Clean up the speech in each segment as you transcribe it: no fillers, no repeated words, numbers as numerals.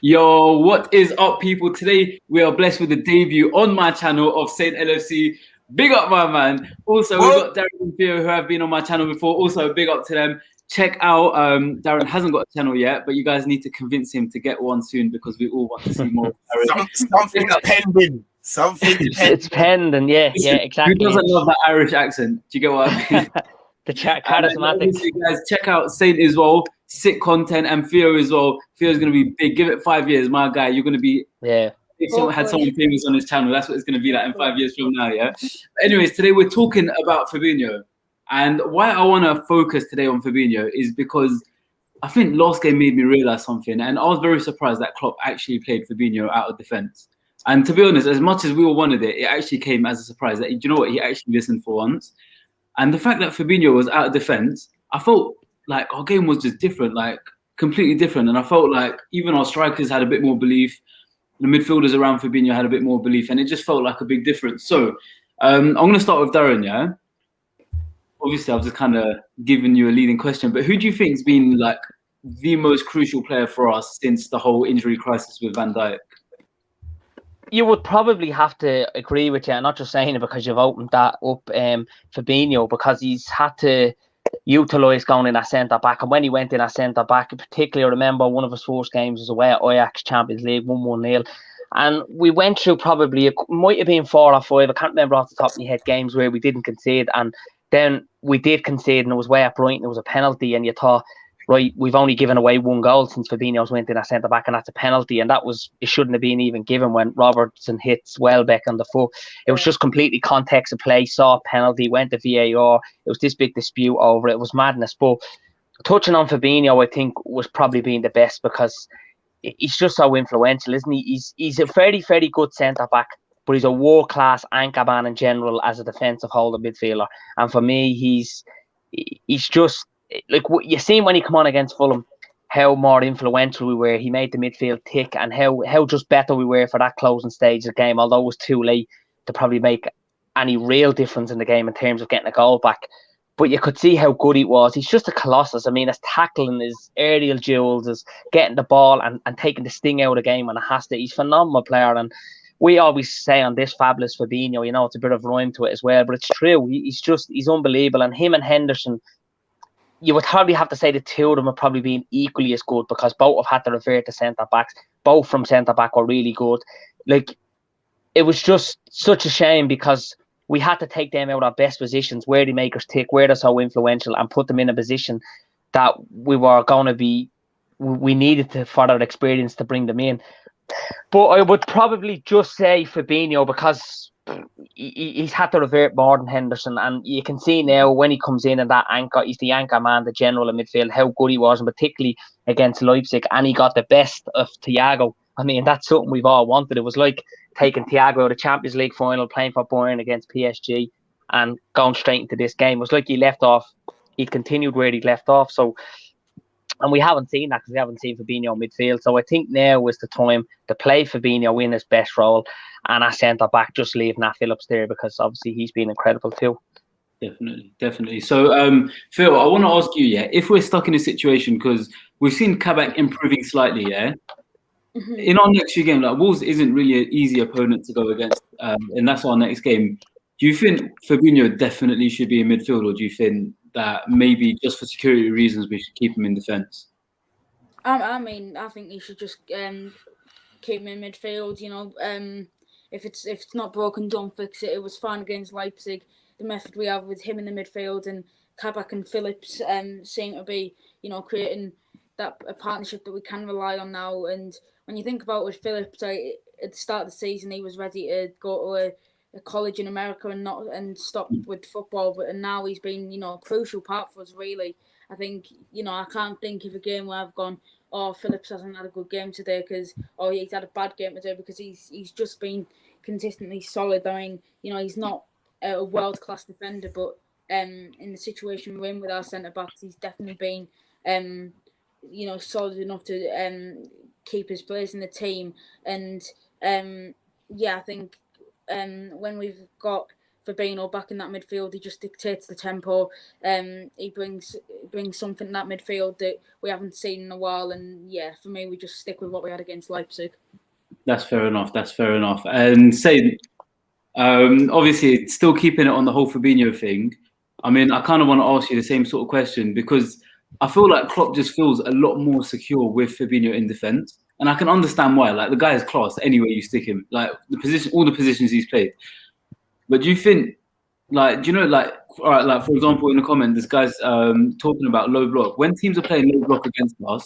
Yo, what is up, people? Today we are blessed with the debut on my channel of Saint LFC. Big up, my man. Also, we've got Darren and Theo who have been on my channel before. Also, big up to them. Check out, Darren hasn't got a channel yet, but you guys need to convince him to get one soon because we all want to see more. Something's pending. It's pending, yeah, exactly. Who doesn't love that Irish accent? Do you get what I mean? The charismatic. Guys, check out Saint as well. Sick content, and Theo as well. Theo's going to be big. Give it 5 years, my guy. You're going to be If someone had someone famous on his channel, that's what it's going to be like in 5 years from now, yeah? Anyways, today we're talking about Fabinho. And why I want to focus today on Fabinho is because I think last game made me realise something. And I was very surprised that Klopp actually played Fabinho out of defence. And to be honest, as much as we all wanted it, it actually came as a surprise that, you know what, he actually listened for once. And the fact that Fabinho was out of defence, I felt like our game was just different, like completely different. And I felt like even our strikers had a bit more belief. The midfielders around Fabinho had a bit more belief, and it just felt like a big difference. So I'm going to start with Darren, yeah? Obviously, I've just kind of given you a leading question, but who do you think has been like the most crucial player for us since the whole injury crisis with Van Dijk? You would probably have to agree with you. I'm not just saying it because you've opened that up, Fabinho, because he's had to utilise going in at centre-back. And when he went in at centre-back, particularly I remember one of his first games was away at Ajax Champions League, 1-1-0. And we went through probably, it might have been 4 or 5, I can't remember off the top of my head, games where we didn't concede. And then we did concede, and it was way at Brighton, it was a penalty. And you thought, right, we've only given away 1 goal since Fabinho's went in at centre-back, and that's a penalty. And that was, it shouldn't have been even given when Robertson hits Welbeck on the foot. It was just completely context of play, saw a penalty, went to VAR. It was this big dispute over it. It was madness. But touching on Fabinho, I think, was probably being the best because he's just so influential, isn't he? He's a very, very good centre-back, but he's a world-class anchor man in general as a defensive holder midfielder. And for me, he's just... like you seen when he come on against Fulham, how more influential we were. He made the midfield tick, and how just better we were for that closing stage of the game, although it was too late to probably make any real difference in the game in terms of getting a goal back. But you could see how good he was. He's just a colossus. I mean, his tackling, his aerial duels, his getting the ball and taking the sting out of the game when it has to. He's a phenomenal player, and we always say on this fabulous Fabinho, you know, it's a bit of rhyme to it as well, but it's true. He's unbelievable. And him and Henderson, you would probably have to say the two of them have probably been equally as good because both have had to revert to centre-backs. Both from centre-back were really good. Like, it was just such a shame because we had to take them out of our best positions, where they make us tick, where they're so influential, and put them in a position that we were going to be, we needed to, for their experience, to bring them in. But I would probably just say Fabinho because he's had to revert more than Henderson, and you can see now when he comes in and that anchor, he's the anchor man, the general in midfield, how good he was, and particularly against Leipzig, and he got the best of Thiago. I mean, that's something we've all wanted. It was like taking Thiago out of the Champions League final, playing for Bayern against PSG, and going straight into this game. It was like he continued where he left off. So, and we haven't seen that because we haven't seen Fabinho midfield. So I think now is the time to play Fabinho in his best role, and at centre-back, just leave Nat Phillips there because obviously he's been incredible too. Definitely. So, Phil, I want to ask you, if we're stuck in a situation, because we've seen Kabak improving slightly, in our next few games, like Wolves isn't really an easy opponent to go against, and that's our next game. Do you think Fabinho definitely should be in midfield, or do you think that maybe just for security reasons we should keep him in defence? I mean, I think you should just keep him in midfield. You know, if it's not broken, don't fix it. It was fine against Leipzig. The method we have with him in the midfield and Kabak and Phillips seem to be, you know, creating a partnership that we can rely on now. And when you think about it with Phillips, at the start of the season, he was ready to go to a college in America and stop with football, and now he's been, you know, a crucial part for us, really. I think, you know, I can't think of a game where I've gone, oh, Phillips hasn't had a good game today he's had a bad game today, because he's just been consistently solid. I mean, you know, he's not a world-class defender, but in the situation we're in with our centre-backs, he's definitely been, you know, solid enough to keep his place in the team. And, I think when we've got Fabinho back in that midfield. He just dictates the tempo. He brings something in that midfield that we haven't seen in a while. And yeah, for me, we just stick with what we had against Leipzig. That's fair enough. And say, obviously, still keeping it on the whole Fabinho thing. I mean, I kind of want to ask you the same sort of question because I feel like Klopp just feels a lot more secure with Fabinho in defence. And I can understand why. Like, the guy is class anyway you stick him. Like, all the positions he's played. But do you think, like, do you know, like, all right, like, for example, in the comment, this guy's talking about low block. When teams are playing low block against us,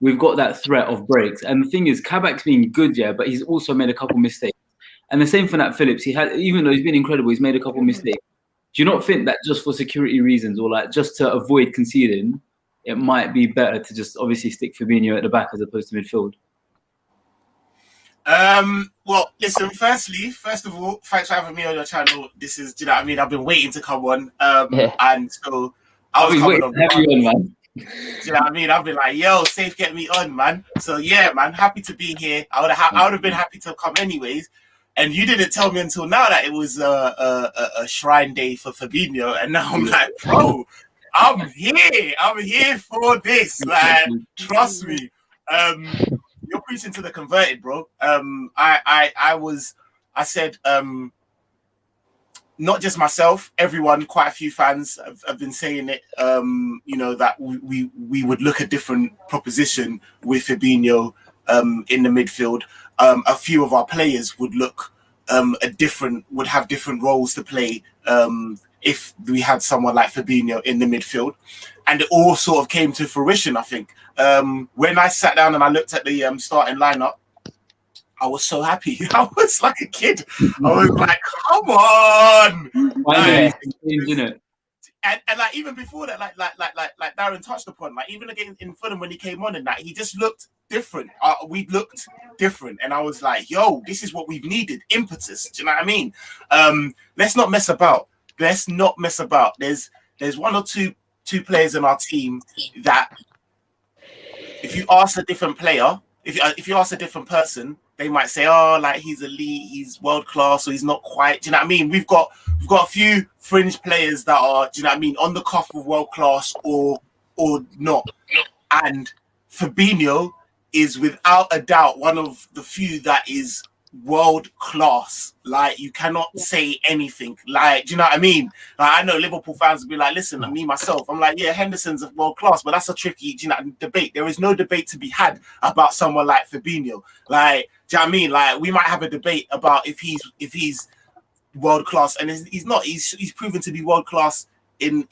we've got that threat of breaks. And the thing is, Kabak's been good, yeah, but he's also made a couple mistakes. And the same for Nat Phillips. Even though he's been incredible, he's made a couple mistakes. Do you not think that just for security reasons or like just to avoid conceding, it might be better to just obviously stick Fabinho at the back as opposed to midfield? Well, listen, first of all, thanks for having me on your channel. This is, do you know what I mean? I've been waiting to come on. And so I was coming on. Have you on, man? Do you know what I mean? I've been like, yo, safe, get me on, man. So yeah, man, happy to be here. I would have been happy to come anyways. And you didn't tell me until now that it was a shrine day for Fabinho, and now I'm like, bro, I'm here for this. Like, trust me. You're preaching to the converted, bro. I said, not just myself, everyone, quite a few fans have been saying it, you know, that we would look a different proposition with Fabinho in the midfield. A few of our players would look would have different roles to play if we had someone like Fabinho in the midfield. And it all sort of came to fruition, I think. When I sat down and I looked at the starting lineup, I was so happy. I was like a kid. I was like, come on. And like even before that, like Darren touched upon, like even again in Fulham when he came on and that, he just looked different. We looked different, and I was like, yo, this is what we've needed, impetus. Do you know what I mean? Let's not mess about. There's one or two players in our team that if you ask a different player, if you ask a different person, they might say, oh, like he's elite, he's world class, or he's not quite. Do you know what I mean? We've got a few fringe players that are, do you know what I mean, on the cuff of world class or not. And Fabinho is without a doubt one of the few that is world class. Like, you cannot say anything. Like, do you know what I mean? Like, I know Liverpool fans will be like, listen, me myself, I'm like, yeah, Henderson's world class, but that's a tricky, do you know, debate. There is no debate to be had about someone like Fabinho. Like, do you know what I mean? Like, we might have a debate about if he's world class, and he's not. He's proven to be world class in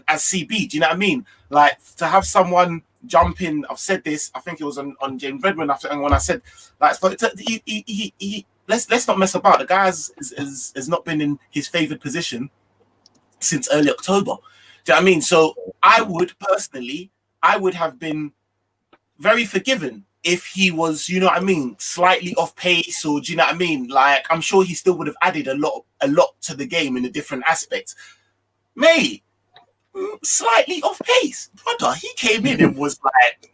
as CB. Do you know what I mean? Like, to have someone jump in. I've said this. I think it was on James Redmond after, and when I said, like, let's not mess about. The guy has not been in his favoured position since early October. Do you know what I mean? So I would have been very forgiven if he was, you know what I mean, slightly off pace, or do you know what I mean? Like, I'm sure he still would have added a lot to the game in a different aspect. Mate, slightly off pace, brother. He came in and was like,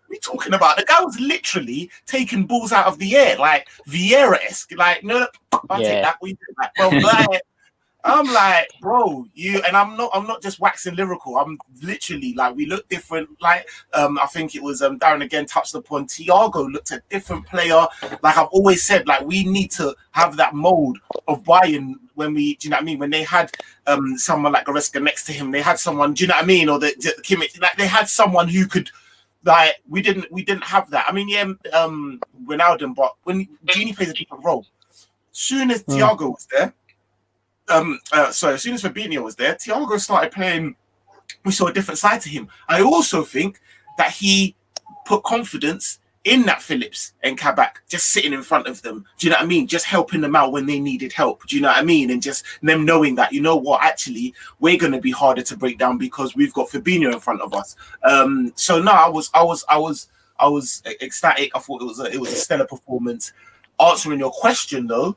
we talking about, the guy was literally taking balls out of the air, like Vieira-esque. Like, no, I'll take that. We did that. Well, like, I'm like, bro, and I'm not just waxing lyrical. I'm literally like, we look different. Like, I think it was Darren again touched upon, Thiago looked a different player. Like, I've always said, like, we need to have that mold of Bayern when we, do you know what I mean? When they had someone like Goretzka next to him, they had someone, do you know what I mean? Or the Kimmich, like, they had someone who could, like, we didn't have that. I mean, yeah, Ronaldo, but when Gini plays a different role, soon as Thiago was there, as soon as Fabinho was there, Thiago started playing. We saw a different side to him. I also think that he put confidence in Nat Phillips and Kabak just sitting in front of them. Do you know what I mean? Just helping them out when they needed help. Do you know what I mean? And just them knowing that, you know what, actually, we're going to be harder to break down because we've got Fabinho in front of us. So no, I was ecstatic. I thought it was a stellar performance. Answering your question though,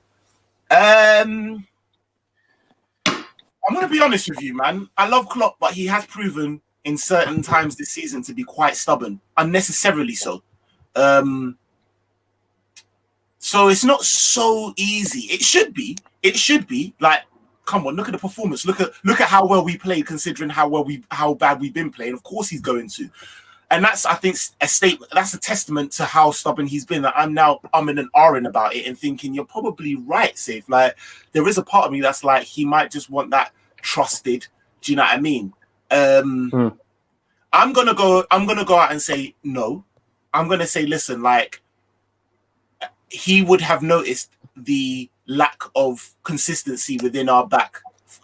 I'm going to be honest with you, man. I love Klopp, but he has proven in certain times this season to be quite stubborn, unnecessarily so. So it's not so easy. It should be. Like, come on, look at the performance. Look at how well we played, considering how bad we've been playing. Of course he's going to. And that's, I think, a statement. That's a testament to how stubborn he's been. That I'm now umming and ahhing about it and thinking you're probably right, Safe. Like, there is a part of me that's like, he might just want that trusted. Do you know what I mean? I'm gonna go out and say no. I'm gonna say, listen, like, he would have noticed the lack of consistency within our back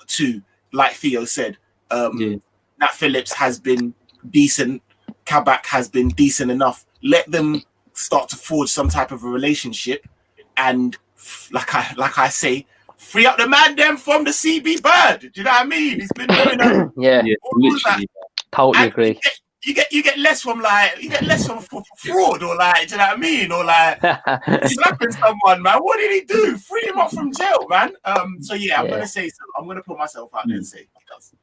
too. Like Theo said, Nat Phillips has been decent. Kabak has been decent enough. Let them start to forge some type of a relationship, and like I say, free up the man them from the CB bird. Do you know what I mean? He's been doing that. Literally. Totally agree. You get less from fraud, or like, do you know what I mean? Or like slapping someone, man. What did he do? Free him up from jail, man. So I'm gonna say so. I'm gonna put myself out there and say he does.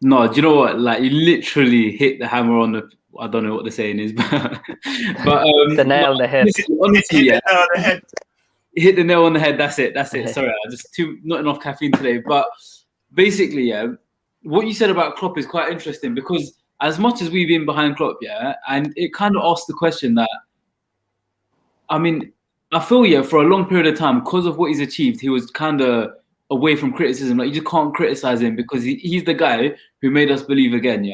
No, do you know what? Like, you literally hit the hammer on the. I don't know what the saying is, but the nail on the head. Honestly, hit the nail on the head. Hit the nail on the head. That's it. Sorry, I just not enough caffeine today. But basically, what you said about Klopp is quite interesting, because as much as we've been behind Klopp, and it kind of asks the question that, I mean, I feel for a long period of time, because of what he's achieved, he was kind of away from criticism. Like, you just can't criticize him because he's the guy who made us believe again,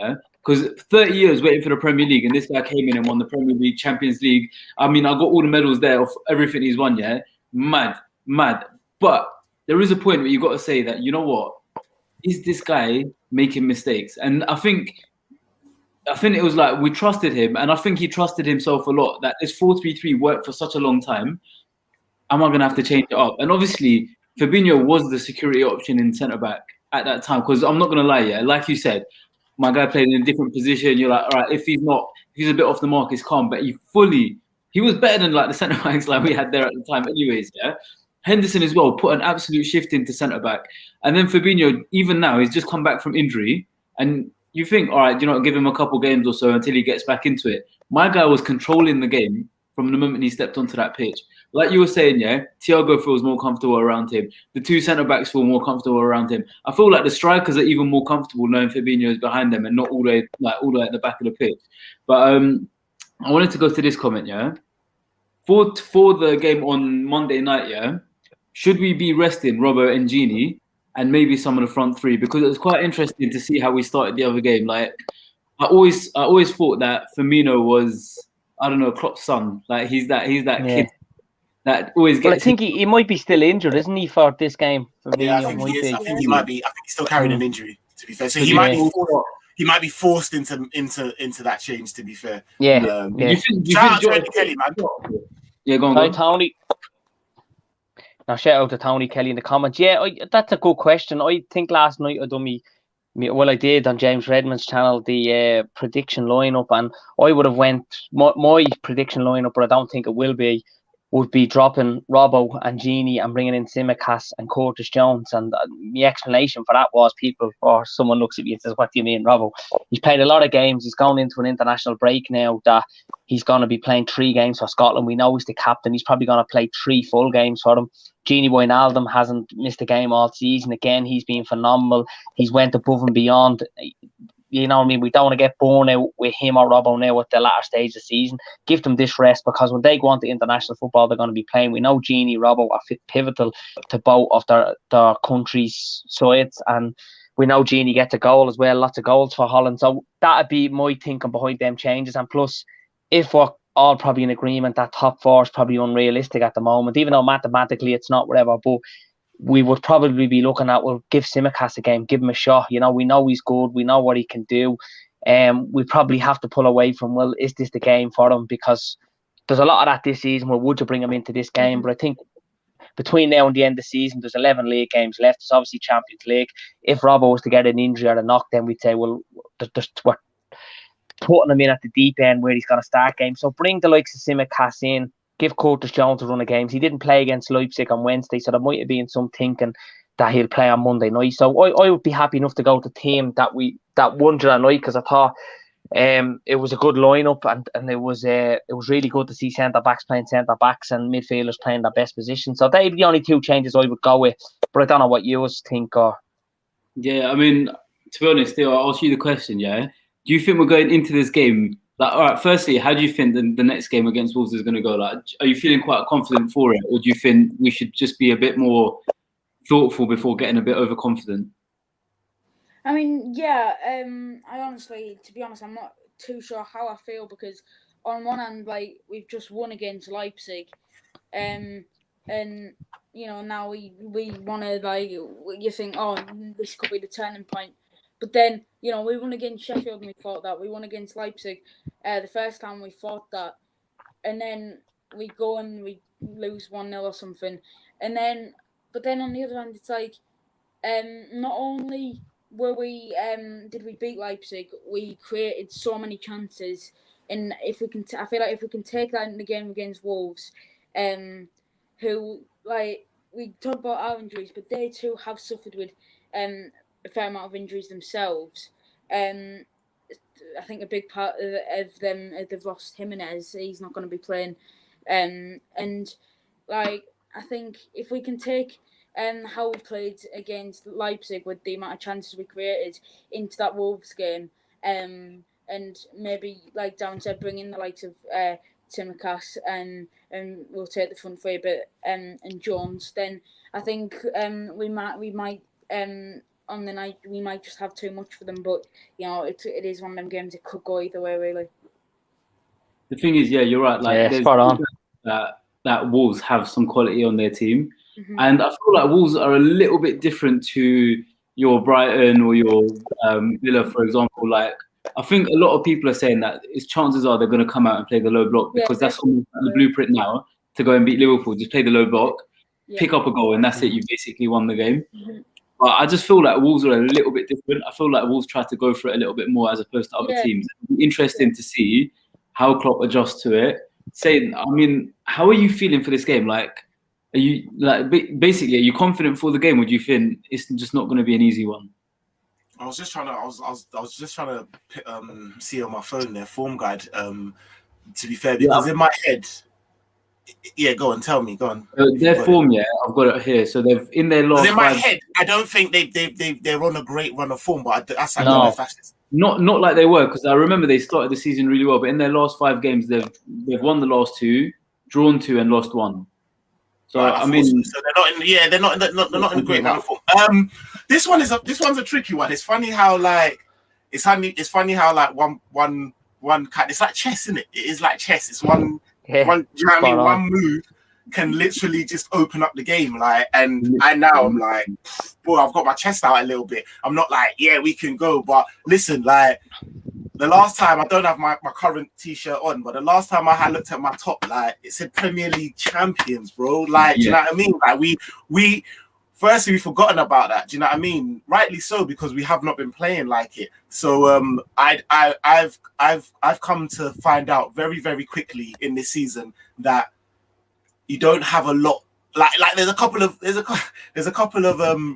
Because 30 years waiting for the Premier League, and this guy came in and won the Premier League, Champions League. I mean, I got all the medals there of everything he's won, Mad. But there is a point where you got to say that, you know what? Is this guy making mistakes? And I think it was like, we trusted him, and I think he trusted himself a lot, that this 4-3-3 worked for such a long time. Am I going to have to change it up? And obviously, Fabinho was the security option in centre-back at that time, because I'm not going to lie, like you said, my guy played in a different position. You're like, all right, if he's a bit off the mark, it's calm. But he was better than like the centre backs like we had there at the time, anyways. Henderson as well put an absolute shift into centre back, and then Fabinho, even now, he's just come back from injury, and you think, all right, give him a couple games or so until he gets back into it. My guy was controlling the game from the moment he stepped onto that pitch. Like you were saying, Thiago feels more comfortable around him. The two centre-backs feel more comfortable around him. I feel like the strikers are even more comfortable knowing Fabinho is behind them and not all the way at the back of the pitch. But I wanted to go to this comment, For the game on Monday night, should we be resting Robbo and Gini and maybe some of the front three? Because it was quite interesting to see how we started the other game. Like, I always thought that Firmino was, I don't know, Klopp's son. Like, he's that kid that always gets. Well, I think he might be still injured, isn't he, for this game? I think he is. I think he might be. I think he's still carrying an injury, to be fair. So he might be forced into that change, to be fair. You think shout out to Kelly, man. Go on. Hi, Tony. Now, shout out to Tony Kelly in the comments. That's a good question. I think last night I did on James Redmond's channel the prediction lineup, and I would have went my prediction lineup, but I don't think it would be dropping Robbo and Gini and bringing in Tsimikas and Curtis Jones. And the explanation for that was someone looks at me and says, what do you mean, Robbo? He's played a lot of games. He's gone into an international break now that he's going to be playing 3 games for Scotland. We know he's the captain. He's probably going to play 3 full games for them. Gini Wijnaldum hasn't missed a game all season. Again, he's been phenomenal. He's went above and beyond. You know what I mean? We don't want to get born out with him or Robbo now at the latter stage of the season. Give them this rest, because when they go on to international football, they're going to be playing. We know Gini, Robbo are pivotal to both of their countries' sides, and we know Gini gets a goal as well, lots of goals for Holland. So that'd be my thinking behind them changes. And plus, if we're all probably in agreement that top 4 is probably unrealistic at the moment, even though mathematically it's not, whatever, but we would probably be looking at, well, give Tsimikas a game, give him a shot. We know he's good. We know what he can do. We probably have to pull away from, well, is this the game for him? Because there's a lot of that this season. Well, would you bring him into this game? But I think between now and the end of the season, there's 11 league games left. There's obviously Champions League. If Robbo was to get an injury or a knock, then we'd say, well, we're putting him in at the deep end where he's going to start games. So bring the likes of Tsimikas in. Give Curtis Jones a run of games. He didn't play against Leipzig on Wednesday, so there might have been some thinking that he'll play on Monday night. So I would be happy enough to go to the team that won during the night, because I thought it was a good lineup, and it was really good to see centre backs playing centre backs and midfielders playing their best position. So they'd be the only two changes I would go with. But I don't know what you think. Or yeah, I mean, to be honest, Theo, I'll ask you the question. Yeah, do you think we're going into this game? Like, all right, firstly, how do you think the next game against Wolves is going to go? Like, are you feeling quite confident for it, or do you think we should just be a bit more thoughtful before getting a bit overconfident? I mean, yeah, I honestly, to be honest, I'm not too sure how I feel, because on one hand, like, we've just won against Leipzig, and you know, now we want to, like, you think, oh, this could be the turning point. But then, you know, we won against Sheffield and we thought that. We won against Leipzig the first time we thought that. And then we go and we lose 1-0 or something. But then on the other hand, it's like, not only did we beat Leipzig, we created so many chances. And if we can, I feel like if we can take that in the game against Wolves, who, like, we talk about our injuries, but they too have suffered with a fair amount of injuries themselves. I think a big part of them, they've lost Jimenez. He's not going to be playing. And like, I think if we can take how we played against Leipzig with the amount of chances we created into that Wolves game, and maybe, like Darren said, bring in the likes of Tsimikas and we'll take the front three a bit, and Jones, then I think we might on the night we might just have too much for them. But you know, it is one of them games. It could go either way, really. The thing is, yeah, you're right. Like, yeah, there's spot on. That Wolves have some quality on their team, Mm-hmm. and I feel like Wolves are a little bit different to your Brighton or your Villa, for example. Like, I think a lot of people are saying that chances are they're going to come out and play the low block, because that's almost the blueprint now to go and beat Liverpool. Just play the low block, pick up a goal, and that's it. You basically won the game. Mm-hmm. But I just feel like Wolves are a little bit different. I feel like Wolves try to go for it a little bit more as opposed to other teams. It'll be interesting to see how Klopp adjusts to it. I mean, how are you feeling for this game? Like, are you, like, basically, are you confident for the game, or do you think it's just not going to be an easy one? I was just trying to see on my phone their form guide. To be fair, because in my head, yeah, go on, tell me, go on. Their form, I've got it here. So they've in their last. In my head, I don't think they're on a great run of form, but that's I don't know if that's not like they were, because I remember they started the season really well, but in their last 5 games, they've won the last 2, drawn 2, and lost 1. So I mean, so they're not in a great run of form. This one's a tricky one. It's funny how it's funny how one it's like chess, isn't it? It is like chess. It's one. Do you know what I mean? One move can literally just open up the game. Like, and now I'm like, boy, I've got my chest out a little bit. I'm not like, yeah, we can go. But listen, like, the last time, I don't have my current t-shirt on, but the last time I had looked at my top, like, it said Premier League champions, bro. Like, do you know what I mean? Like, we firstly, we've forgotten about that. Do you know what I mean? Rightly so, because we have not been playing like it. So I've come to find out very, very quickly in this season that you don't have a lot. Like there's a couple of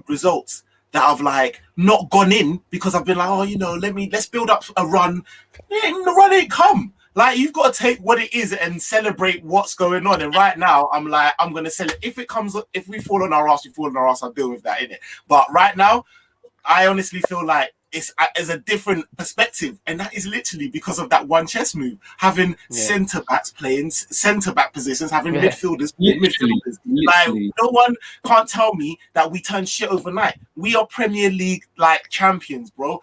results that I've like not gone in because I've been like, oh, you know, let's build up a run. The run ain't come. Like, you've got to take what it is and celebrate what's going on. And right now, I'm like, I'm going to sell it. If we fall on our ass, we fall on our ass. I'll deal with that, innit? But right now, I honestly feel like it's a different perspective. And that is literally because of that one chess move. Having centre-backs playing centre-back positions, having midfielders. Like, no one can't tell me that we turn shit overnight. We are Premier League, like, champions, bro.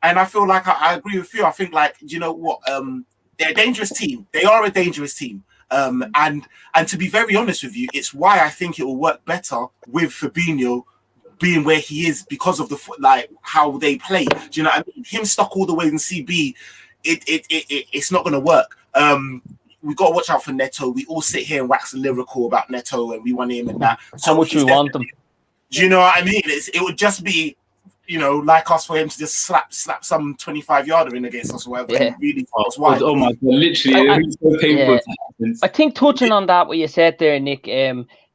And I feel like I agree with you. I think, like, you know what? They're a dangerous team. They are a dangerous team. And to be very honest with you, it's why I think it will work better with Fabinho being where he is, because of the how they play. Do you know what I mean? Him stuck all the way in CB, it's not going to work. We've got to watch out for Neto. We all sit here and wax lyrical about Neto and we want him and that. So much we want them. Do you know what I mean? It would just be, you know, like us, for him to just slap some 25-yarder in against us or whatever. Yeah. And really fast wide. Oh my God, literally, it was so painful. I think touching on that, what you said there, Nick,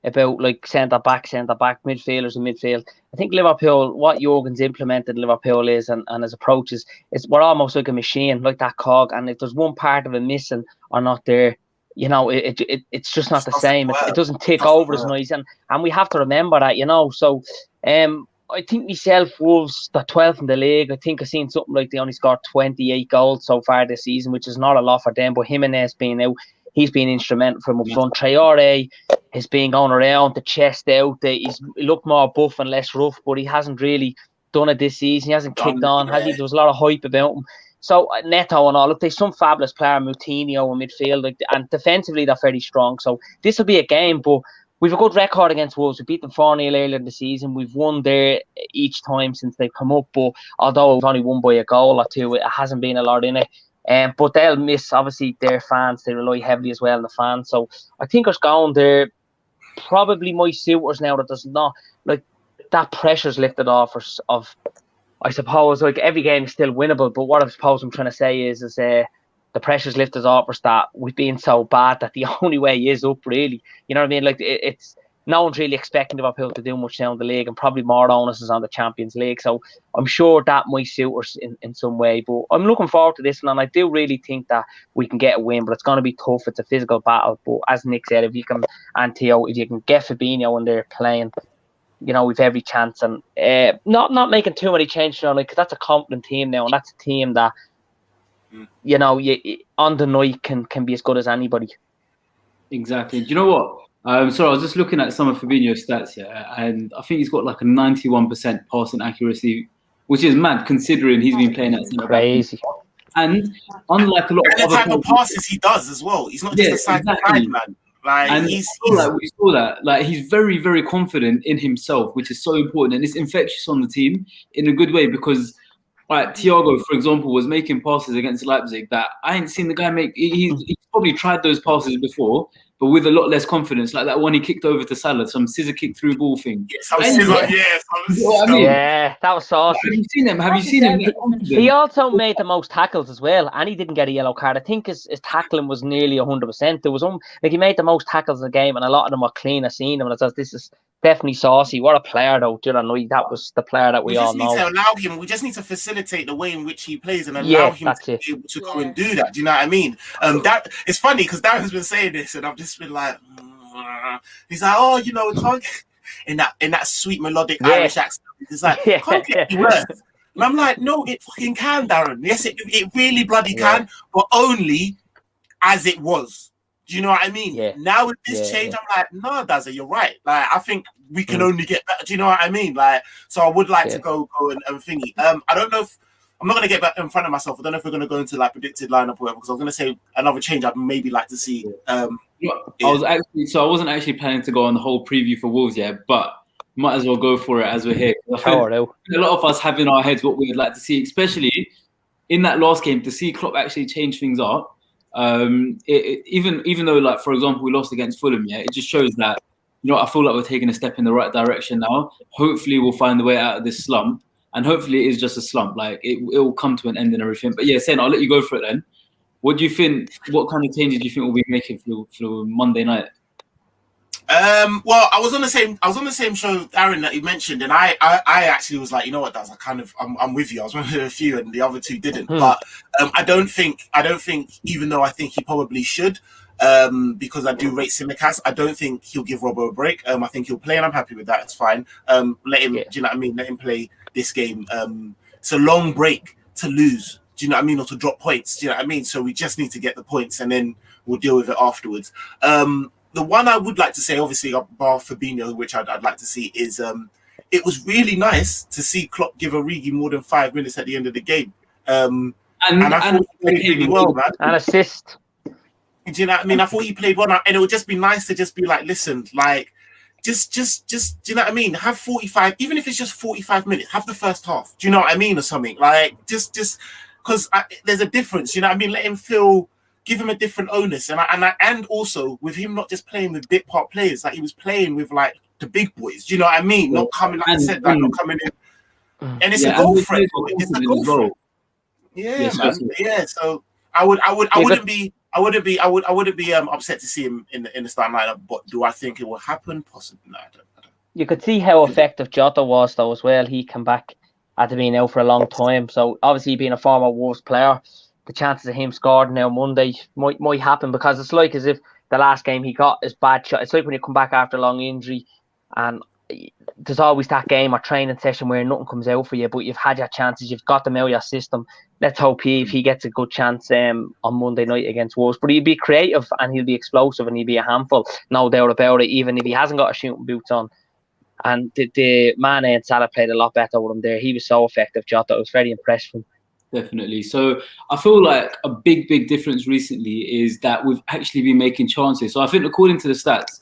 about like centre back, midfielders and midfield. I think Liverpool, what Jurgen's implemented in Liverpool is and his approach is we're almost like a machine, like that cog. And if there's one part of it missing or not there, you know, it's just not the same. It doesn't tick over as nice, and we have to remember that, you know. So, I think myself, Wolves, they're 12th in the league. I think I've seen something like they only scored 28 goals so far this season, which is not a lot for them. But Jimenez being out, he's been instrumental from up front. Traore has been going around, the chest out. He looked more buff and less rough, but he hasn't really done it this season. He hasn't kicked on, has he? There was a lot of hype about him. So Neto and all, look, there's some fabulous player, Moutinho in midfield, and defensively they're very strong. So this will be a game, but we've a good record against Wolves. We beat them 4-0 earlier in the season. We've won there each time since they've come up, but although we've only won by a goal or two, it hasn't been a lot in it. But they'll miss, obviously, their fans. They rely heavily as well on the fans. So I think us going there, probably my suitors now that there's not, like, that pressure's lifted off us of, I suppose, like, every game is still winnable, but what I suppose I'm trying to say is the pressure's lifted off us that we've been so bad that the only way is up, really. You know what I mean? Like, it's no one's really expecting Liverpool to do much now in the league, and probably more onus is on the Champions League. So I'm sure that might suit us in some way. But I'm looking forward to this one, and I do really think that we can get a win, but it's going to be tough. It's a physical battle. But as Nick said, if you can get Fabinho in there playing, you know, we've every chance. And not making too many changes, you know, like, 'cause that's a confident team now, and that's a team that, you know, on the night can be as good as anybody. Exactly. Do you know what? So I was just looking at some of Fabinho's stats here, and I think he's got like a 91% passing accuracy, which is mad considering he's been playing at centre back. Crazy. And unlike a lot of the other type of passes he does as well, he's not just a side man. Like, and we saw that. Like, he's very, very confident in himself, which is so important, and it's infectious on the team in a good way, because like Thiago, for example, was making passes against Leipzig that I ain't seen the guy make. He's probably tried those passes before, but with a lot less confidence. Like that one he kicked over to Salah, some scissor kick through ball thing. Yeah, that was awesome. Have you seen him? Have you seen him? He also made the most tackles as well, and he didn't get a yellow card. I think his tackling was nearly 100%. There was like, he made the most tackles in the game, and a lot of them were clean. I seen him, and I thought, this is definitely saucy. What a player, though. Do you know, that was the player that we all know. We just need to facilitate the way in which he plays and allow him to be able to go and do that. Do you know what I mean? That it's funny because Darren's been saying this, and I've just been like, he's like, oh, you know, it can't get in that sweet melodic Irish accent. He's like, can't get any worse. And I'm like, no, it fucking can, Darren. Yes, it really bloody can, but only as it was. Do you know what I mean? Yeah. Now with this change, I'm like, no, Dazza, you're right. Like, I think we can only get better. Do you know what I mean? Like, so I would like to go and thingy. I don't know if I'm not going to get back in front of myself. I don't know if we're going to go into like predicted lineup or whatever, because I was going to say another change I'd maybe like to see. I wasn't actually planning to go on the whole preview for Wolves yet, but might as well go for it as we're here. A lot of us have in our heads what we would like to see, especially in that last game, to see Klopp actually change things up. Even though, like, for example, we lost against Fulham, it just shows that, you know, I feel like we're taking a step in the right direction now. Hopefully we'll find the way out of this slump, and hopefully it is just a slump. Like, it will come to an end and everything. But yeah, Sen, I'll let you go for it then. What do you think? What kind of changes do you think we'll be making for Monday night? Well, I was on the same show, Aaron, that you mentioned, and I actually was like, you know what, Daz, I'm with you. I was one of a few, and the other two didn't. But I don't think, even though I think he probably should, because I do rate Tsimikas, I don't think he'll give Robbo a break. I think he'll play, and I'm happy with that. It's fine. Let him. Do you know what I mean? Let him play this game. It's a long break to lose. Do you know what I mean? Or to drop points. Do you know what I mean? So we just need to get the points, and then we'll deal with it afterwards. The one I would like to say, obviously, bar Fabinho, which I'd like to see, is it was really nice to see Klopp give Origi more than 5 minutes at the end of the game. And I thought he played really well, man. And assist. Do you know what I mean? I thought he played well, and it would just be nice to just be like, listen, like, just, do you know what I mean? Have 45, even if it's just 45 minutes, have the first half. Do you know what I mean? Or something. Like, just, because there's a difference, you know what I mean? Let him feel... Give him a different onus, and also with him not just playing with bit part players, like he was playing with like the big boys. Do you know what I mean? Not coming, like I said, like not coming in, and it's a goal threat. It's a goal threat. Yeah, man. Yeah, so I wouldn't be I wouldn't be upset to see him in the starting lineup. But do I think it will happen? Possibly. No, I don't. You could see how effective Jota was though as well. He came back after being out for a long time. So obviously being a former Wolves player, the chances of him scoring now Monday might happen, because it's like as if the last game he got is bad shot. It's like when you come back after a long injury and there's always that game or training session where nothing comes out for you, but you've had your chances, you've got them out of your system. Let's hope if he gets a good chance on Monday night against Wolves. But he'll be creative and he'll be explosive and he'll be a handful, no doubt about it, even if he hasn't got a shooting boots on. And the Mane and Salah played a lot better with him there. He was so effective, Jota. I was very impressed with him. Definitely. So I feel like a big difference recently is that we've actually been making chances. So I think according to the stats,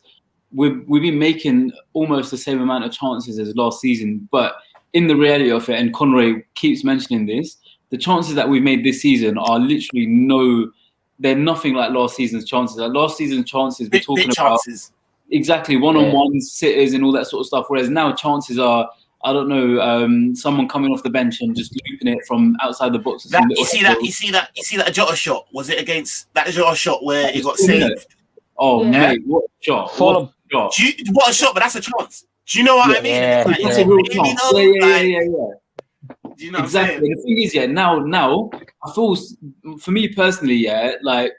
we've been making almost the same amount of chances as last season. But in the reality of it, and Conroy keeps mentioning this, the chances that we've made this season are literally they're nothing like last season's chances. Like last season's chances, we're talking about chances. Exactly, one-on-ones, sitters and all that sort of stuff. Whereas now chances are, I don't know, someone coming off the bench and just looping it from outside the box. You see that Jota shot? Was it against that Jota shot where it got saved? Oh, mate, what a shot. What a shot, but that's a chance. Do you know what I mean? Yeah, like, that's a real chance. Yeah. Do you know exactly. The thing is, now, I feel, for me personally, like,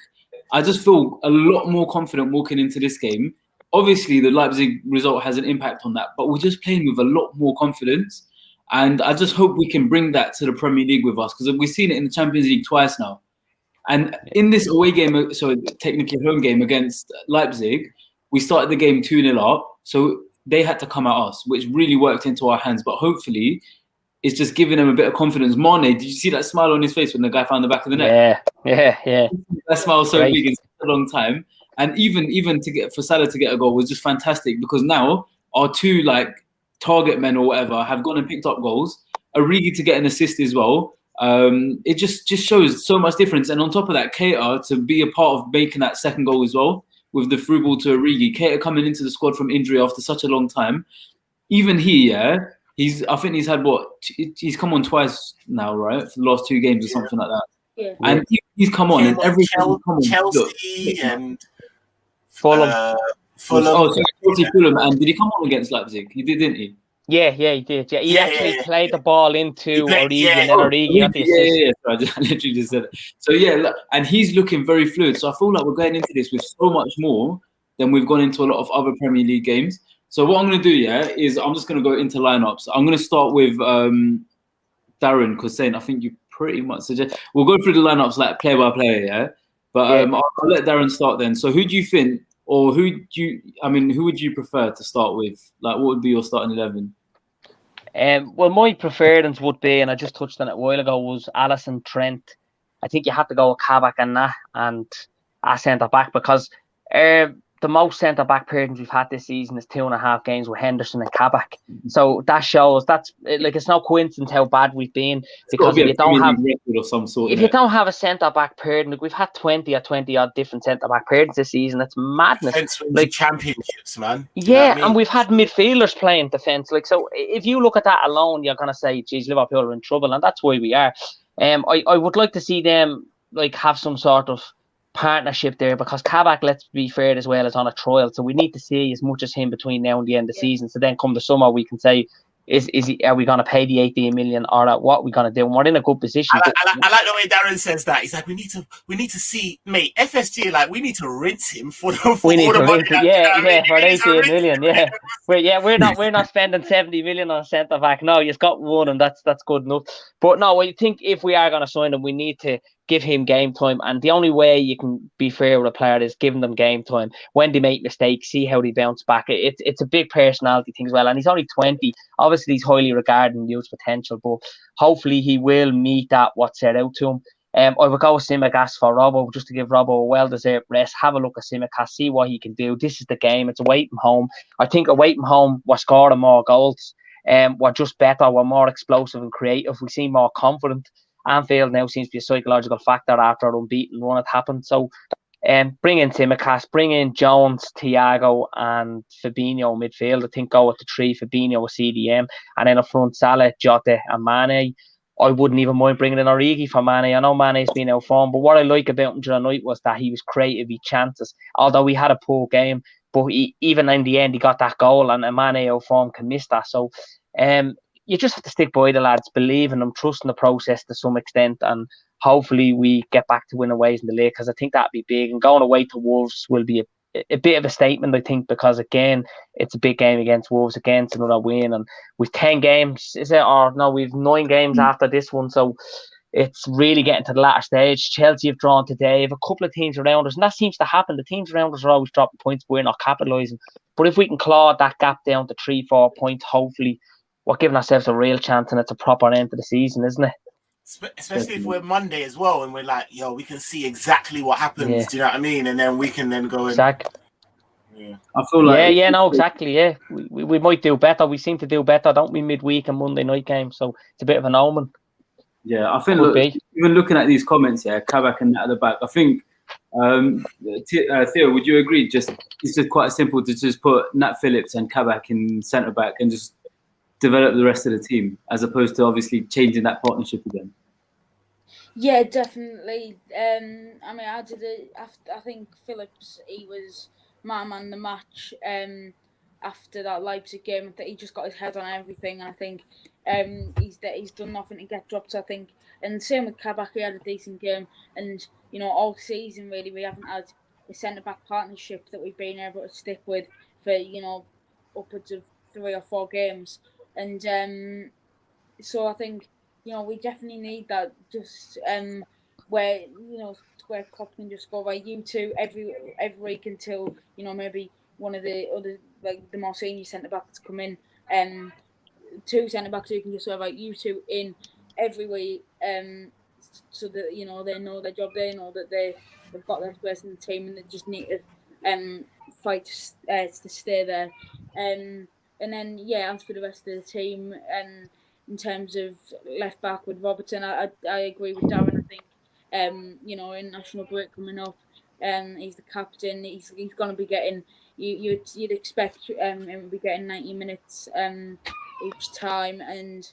I just feel a lot more confident walking into this game. Obviously, the Leipzig result has an impact on that, but we're just playing with a lot more confidence. And I just hope we can bring that to the Premier League with us, because we've seen it in the Champions League twice now. And in this away game, so technically home game against Leipzig, we started the game 2-0 up. So they had to come at us, which really worked into our hands. But hopefully, it's just giving them a bit of confidence. Mane, did you see that smile on his face when the guy found the back of the net? Yeah. That smile was so big in such a long time. And even for Salah to get a goal was just fantastic, because now our two target men or whatever have gone and picked up goals. Origi to get an assist as well. It just shows so much difference. And on top of that, Keita to be a part of making that second goal as well with the through ball to Origi. Keita coming into the squad from injury after such a long time. Even I think he's had he's come on twice now, right? For the last 2 games or something like that. Yeah. And he's come on and every Chelsea and Fulham. Fulham. And did he come on against Leipzig? He did, didn't he? Yeah, he did. Yeah, he actually played the ball into Origi, and then Origi got the assist. Yeah. I literally just said it. So and he's looking very fluid. So I feel like we're going into this with so much more than we've gone into a lot of other Premier League games. So what I'm going to do, is I'm just going to go into lineups. I'm going to start with Darren, because I think you pretty much suggest we'll go through the lineups like player by player, But I'll let Darren start then. So who do you think, or who would you prefer to start with? Like, what would be your starting 11? Well, my preference would be, and I just touched on it a while ago, was Alisson, Trent. I think you have to go with Kabak and Nat and a centre back, because the most centre back pairings we've had this season is 2.5 games with Henderson and Kabak. So that shows it's no coincidence how bad we've been, because if you don't have of some sort, you don't have a centre back pairing, we've had 20 odd different centre back pairings this season. It's madness. Championships, man. Yeah, and we've had midfielders playing defence. So if you look at that alone, you're gonna say, "Geez, Liverpool are in trouble," and that's why we are. I would like to see them have some sort of partnership there, because Kabak, let's be fair as well, is on a trial, so we need to see as much as him between now and the end of the season. So then come the summer, we can say, are we going to pay the 18 million, or what are we going to do? And we're in a good position. I like the way Darren says that. He's like, we need to see, mate, FSG, we need to rinse him for the money. For 18 million, yeah. We're not spending 70 million on a centre back. No, you've got one, and that's good enough. But no, I think if we are going to sign him, we need to give him game time, and the only way you can be fair with a player is giving them game time. When they make mistakes, see how they bounce back. It's a big personality thing as well, and he's only 20. Obviously, he's highly regarded and huge potential, but hopefully he will meet what's set out to him. I would go with Tsimikas for Robbo, just to give Robbo a well-deserved rest. Have a look at Tsimikas, see what he can do. This is the game. It's away from home. I think away from home, we're scoring more goals. We're just better. We're more explosive and creative. We seem more confident. Anfield now seems to be a psychological factor after an unbeaten run had happened. So bring in Tsimikas, bring in Jones, Thiago and Fabinho midfield. I think go with the 3, Fabinho with CDM, and then up front Salah, Jota and Mane. I wouldn't even mind bringing in Origi for Mane. I know Mane's been out form, but what I like about him during the night was that he was creative, he chances. Although he had a poor game, but even in the end, he got that goal, and Mane out form can miss that. So you just have to stick by the lads, believe in them, trust in the process to some extent, and hopefully we get back to winning ways in the league, because I think that'd be big. And going away to Wolves will be a bit of a statement, I think, because again, it's a big game against Wolves, against another win, and we've 10 games, is it? Or no, we've 9 games after this one, so it's really getting to the latter stage. Chelsea have drawn today, have a couple of teams around us, and that seems to happen. The teams around us are always dropping points, but we're not capitalising. But if we can claw that gap down to 3-4 points, hopefully we're giving ourselves a real chance, and it's a proper end to the season, isn't it? Especially if we're Monday as well, and we're like, yo, we can see exactly what happens. Yeah. Do you know what I mean? And then we can then go exactly. Yeah. I feel like no, exactly. Yeah, we might do better. We seem to do better, don't we? Midweek and Monday night games, so it's a bit of an omen. Yeah, I think even looking at these comments, Kabak and Nat at the back, I think Theo, would you agree? It's just quite simple to just put Nat Phillips and Kabak in centre back and just develop the rest of the team, as opposed to obviously changing that partnership again. Yeah, definitely. I mean, I did it. I think Phillips, he was my man the match. After that Leipzig game, I think he just got his head on everything, and I think he's done nothing to get dropped, I think. And same with Kabak, he had a decent game, and all season really we haven't had a centre back partnership that we've been able to stick with for upwards of 3 or 4 games. And so I think we definitely need that, just where Klopp can just go, right, you two every week until maybe one of the other, like the more senior centre backs come in, 2 centre backs who can just say, right, you two in every week, so that they know their job, they know that they've got their place in the team, and they just need to fight to stay there. And then, as for the rest of the team, in terms of left back with Robertson, I agree with Darren. I think, in national break coming up, he's the captain. He's going to be getting. You'd expect him to be getting 90 minutes each time, and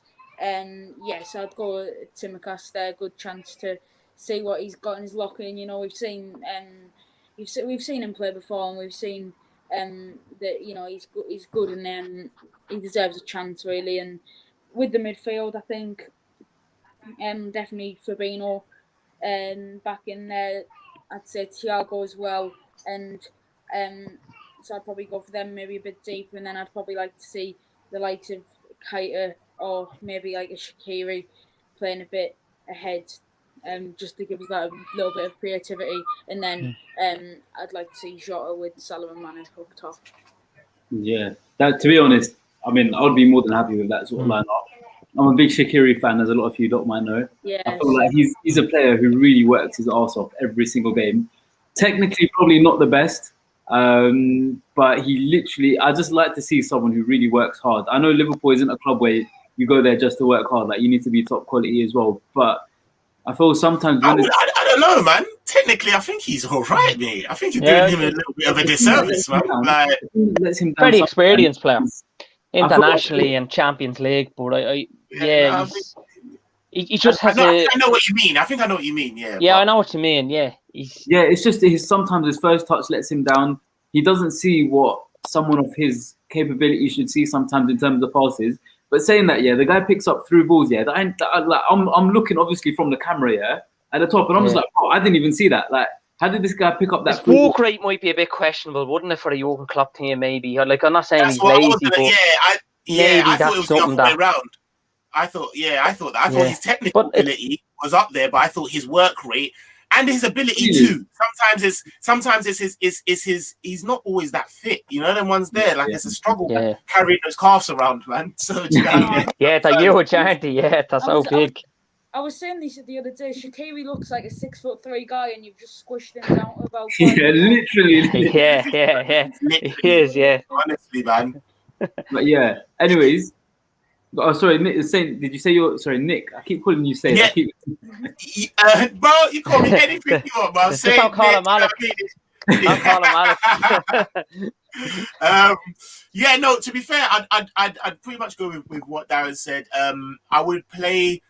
so I'd go Tsimikas there. Good chance to see what he's got in his locker. And we've seen him play before, and we've seen that he's good, and he deserves a chance really. And with the midfield, I think definitely Fabinho back in there. I'd say Thiago as well, and so I'd probably go for them maybe a bit deeper, and then I'd probably like to see the likes of Keita or maybe like a Shaqiri playing a bit ahead, just to give us that little bit of creativity. And then I'd like to see Jota with Salah and Mane up top. Yeah, that, to be honest, I mean, I would be more than happy with that sort of lineup. I'm a big Shaqiri fan, as a lot of you don't might know. Yes. I feel like he's a player who really works his arse off every single game. Technically, probably not the best, but he literally, I just like to see someone who really works hard. I know Liverpool isn't a club where you go there just to work hard. Like, you need to be top quality as well. But I feel sometimes I don't know, man. Technically, I think he's all right, mate. I think you're doing him a little bit of a disservice, man. Like, very experienced player, internationally and Champions League. But he just has. I know what you mean. I think I know what you mean. Yeah. I know what you mean. Yeah. It's just sometimes his first touch lets him down. He doesn't see what someone of his capability should see sometimes in terms of passes. But saying that, the guy picks up through balls. I'm looking obviously from the camera, at the top, and I'm just like, oh, I didn't even see that. Like, how did this guy pick up that? His walk rate might be a bit questionable, wouldn't it, for a Jurgen Klopp team? Maybe. Like, I'm not saying he's lazy, but I thought it was the other way around. I thought his technical ability was up there, but I thought his work rate and his ability too. Sometimes it's his. He's not always that fit. Them ones there. Like, it's a struggle carrying those calves around, man. So do you know what I mean? They're huge, aren't they? Yeah, they're so big. I was saying this the other day. Shaqiri looks like a 6'3" guy, and you've just squished him down to about. Literally. Yeah. He is, yeah. Honestly, man. But anyways. Oh, sorry, Nick is saying. Did you say you're sorry, Nick? I keep calling you Say. Yeah. Bro, you call me anything you want, bro. Say, don't call him Alex. Don't call him Alex. No. To be fair, I'd pretty much go with what Darren said. I would play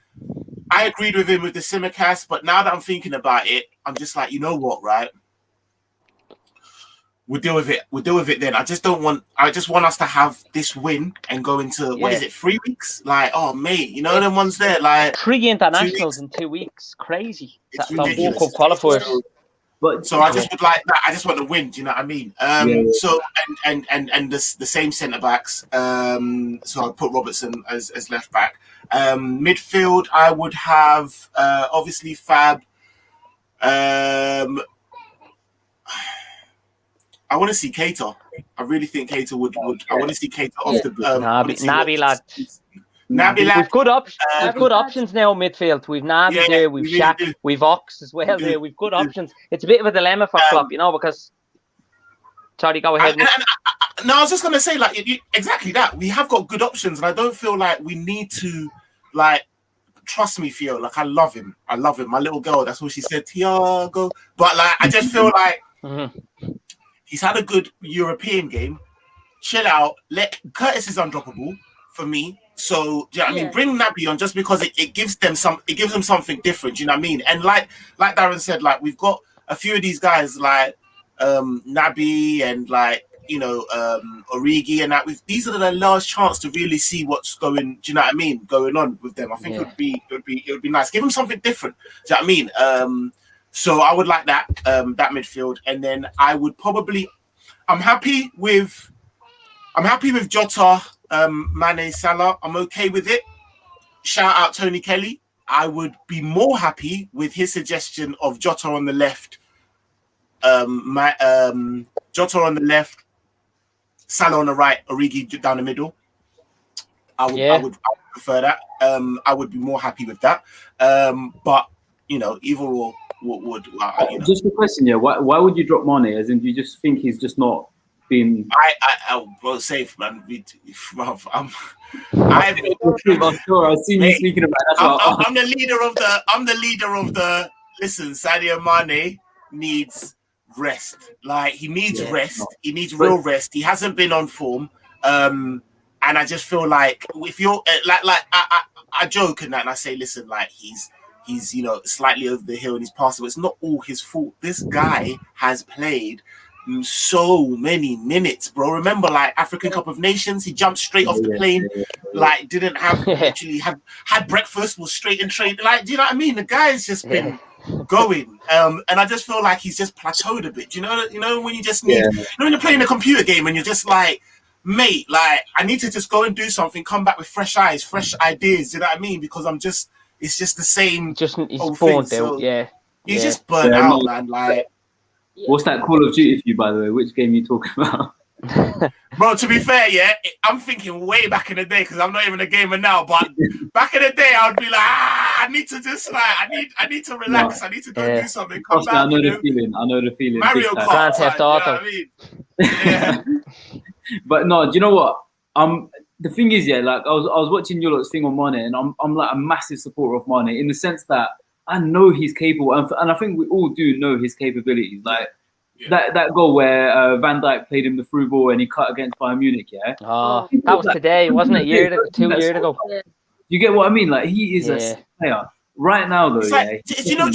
I agreed with him with the Simicast, but now that I'm thinking about it, I'm just like, you know what, right? We'll deal with it. We'll deal with it then. I just want us to have this win and go into what is it, 3 weeks? Like, oh mate, you know them ones there, like 3 internationals in 2 weeks. Crazy. It's That's ridiculous. World Cup qualifiers. So I just would like that. I just want to win. Do you know what I mean? So and the same centre backs. So I put Robertson as left back. Midfield, I would have obviously Fab. I want to see Keita. I really think Keita would. I want to see Keita off the. Naby lad. Naby lad. We've good options now. Midfield. We've Naby there. We've Shaq. Really we've Ox as well there. We've good options. It's a bit of a dilemma for Klopp, you know, because. Sorry, go ahead. No, I was just gonna say exactly that. We have got good options, and I don't feel like we need to trust me, Theo. Like I love him. My little girl. That's what she said, Thiago. But I just feel like. He's had a good European game. Chill out. Curtis is undroppable for me. So I mean, bring Naby on just because it gives them something different. You know what I mean? And like Darren said, we've got a few of these guys like Naby and Origi and that. These are the last chance to really see what's going. Do you know what I mean? Going on with them. I think it would be nice. Give them something different. Do you know what I mean? So I would like that midfield, and then I would probably. I'm happy with Jota, Mane, Salah. I'm okay with it. Shout out Tony Kelly. I would be more happy with his suggestion of Jota on the left. Jota on the left, Salah on the right, Origi down the middle. I would prefer that. I would be more happy with that. But either or. Just a question, why would you drop Mane? As in, do you just think he's just not been? Bro, safe man. I'm sure I've seen you speaking about that. I'm the leader of the. Listen, Sadio Mane needs rest. He needs rest. He needs real rest. He hasn't been on form, and I just feel like if you're I joke and that, and I say, listen, he's slightly over the hill and he's passable. It's not all his fault. This guy has played so many minutes, bro. Remember, African Cup of Nations, he jumped straight off the plane, didn't have actually had breakfast, was straight in train. Do you know what I mean? The guy's just been going, and I just feel like he's just plateaued a bit. You know when you just need, when you're playing a computer game and you're just mate, I need to just go and do something, come back with fresh eyes, fresh ideas. You know what I mean? Because it's just the same. He's burnt out, He's just burnt out, man. What's that Call of Duty for you, by the way? Which game are you talking about? Bro, to be fair, I'm thinking way back in the day because I'm not even a gamer now. But back in the day, I would be I need to just I need to relax. I need to go do something. Come back. I know the feeling. Mario Kart. Grand Theft Auto. You know what I mean? But no, do you know what? The thing is, I was watching your lot's thing on Mane, and I'm a massive supporter of Mane in the sense that I know he's capable, and I think we all do know his capabilities. That goal where Van Dijk played him the through ball and he cut against Bayern Munich. That was today, wasn't it? 2 years ago. You get what I mean? He is a player right now, though. Do you know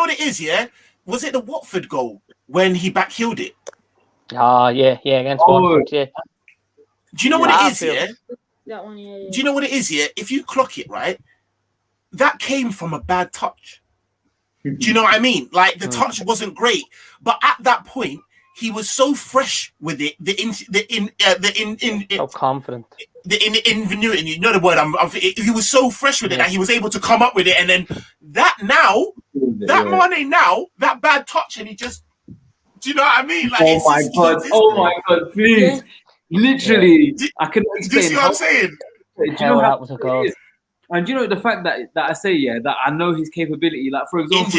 what it is? Yeah, was it the Watford goal when he backheeled it? Against Watford. Yeah. Do you know what it is? Yeah. That one, yeah. Do you know what it is? Yeah. If you clock it right, that came from a bad touch. Do you know what I mean? The touch wasn't great, but at that point he was so fresh with it. So confident. The ingenuity. You know the word. He was so fresh with it that he was able to come up with it, and then Mane now that bad touch, and he just. Do you know what I mean? Oh my god! Please. Yeah. Literally, I couldn't explain. Do you see what I'm saying? Do you know that was a goal? And do you know the fact that I say that I know his capability, for example,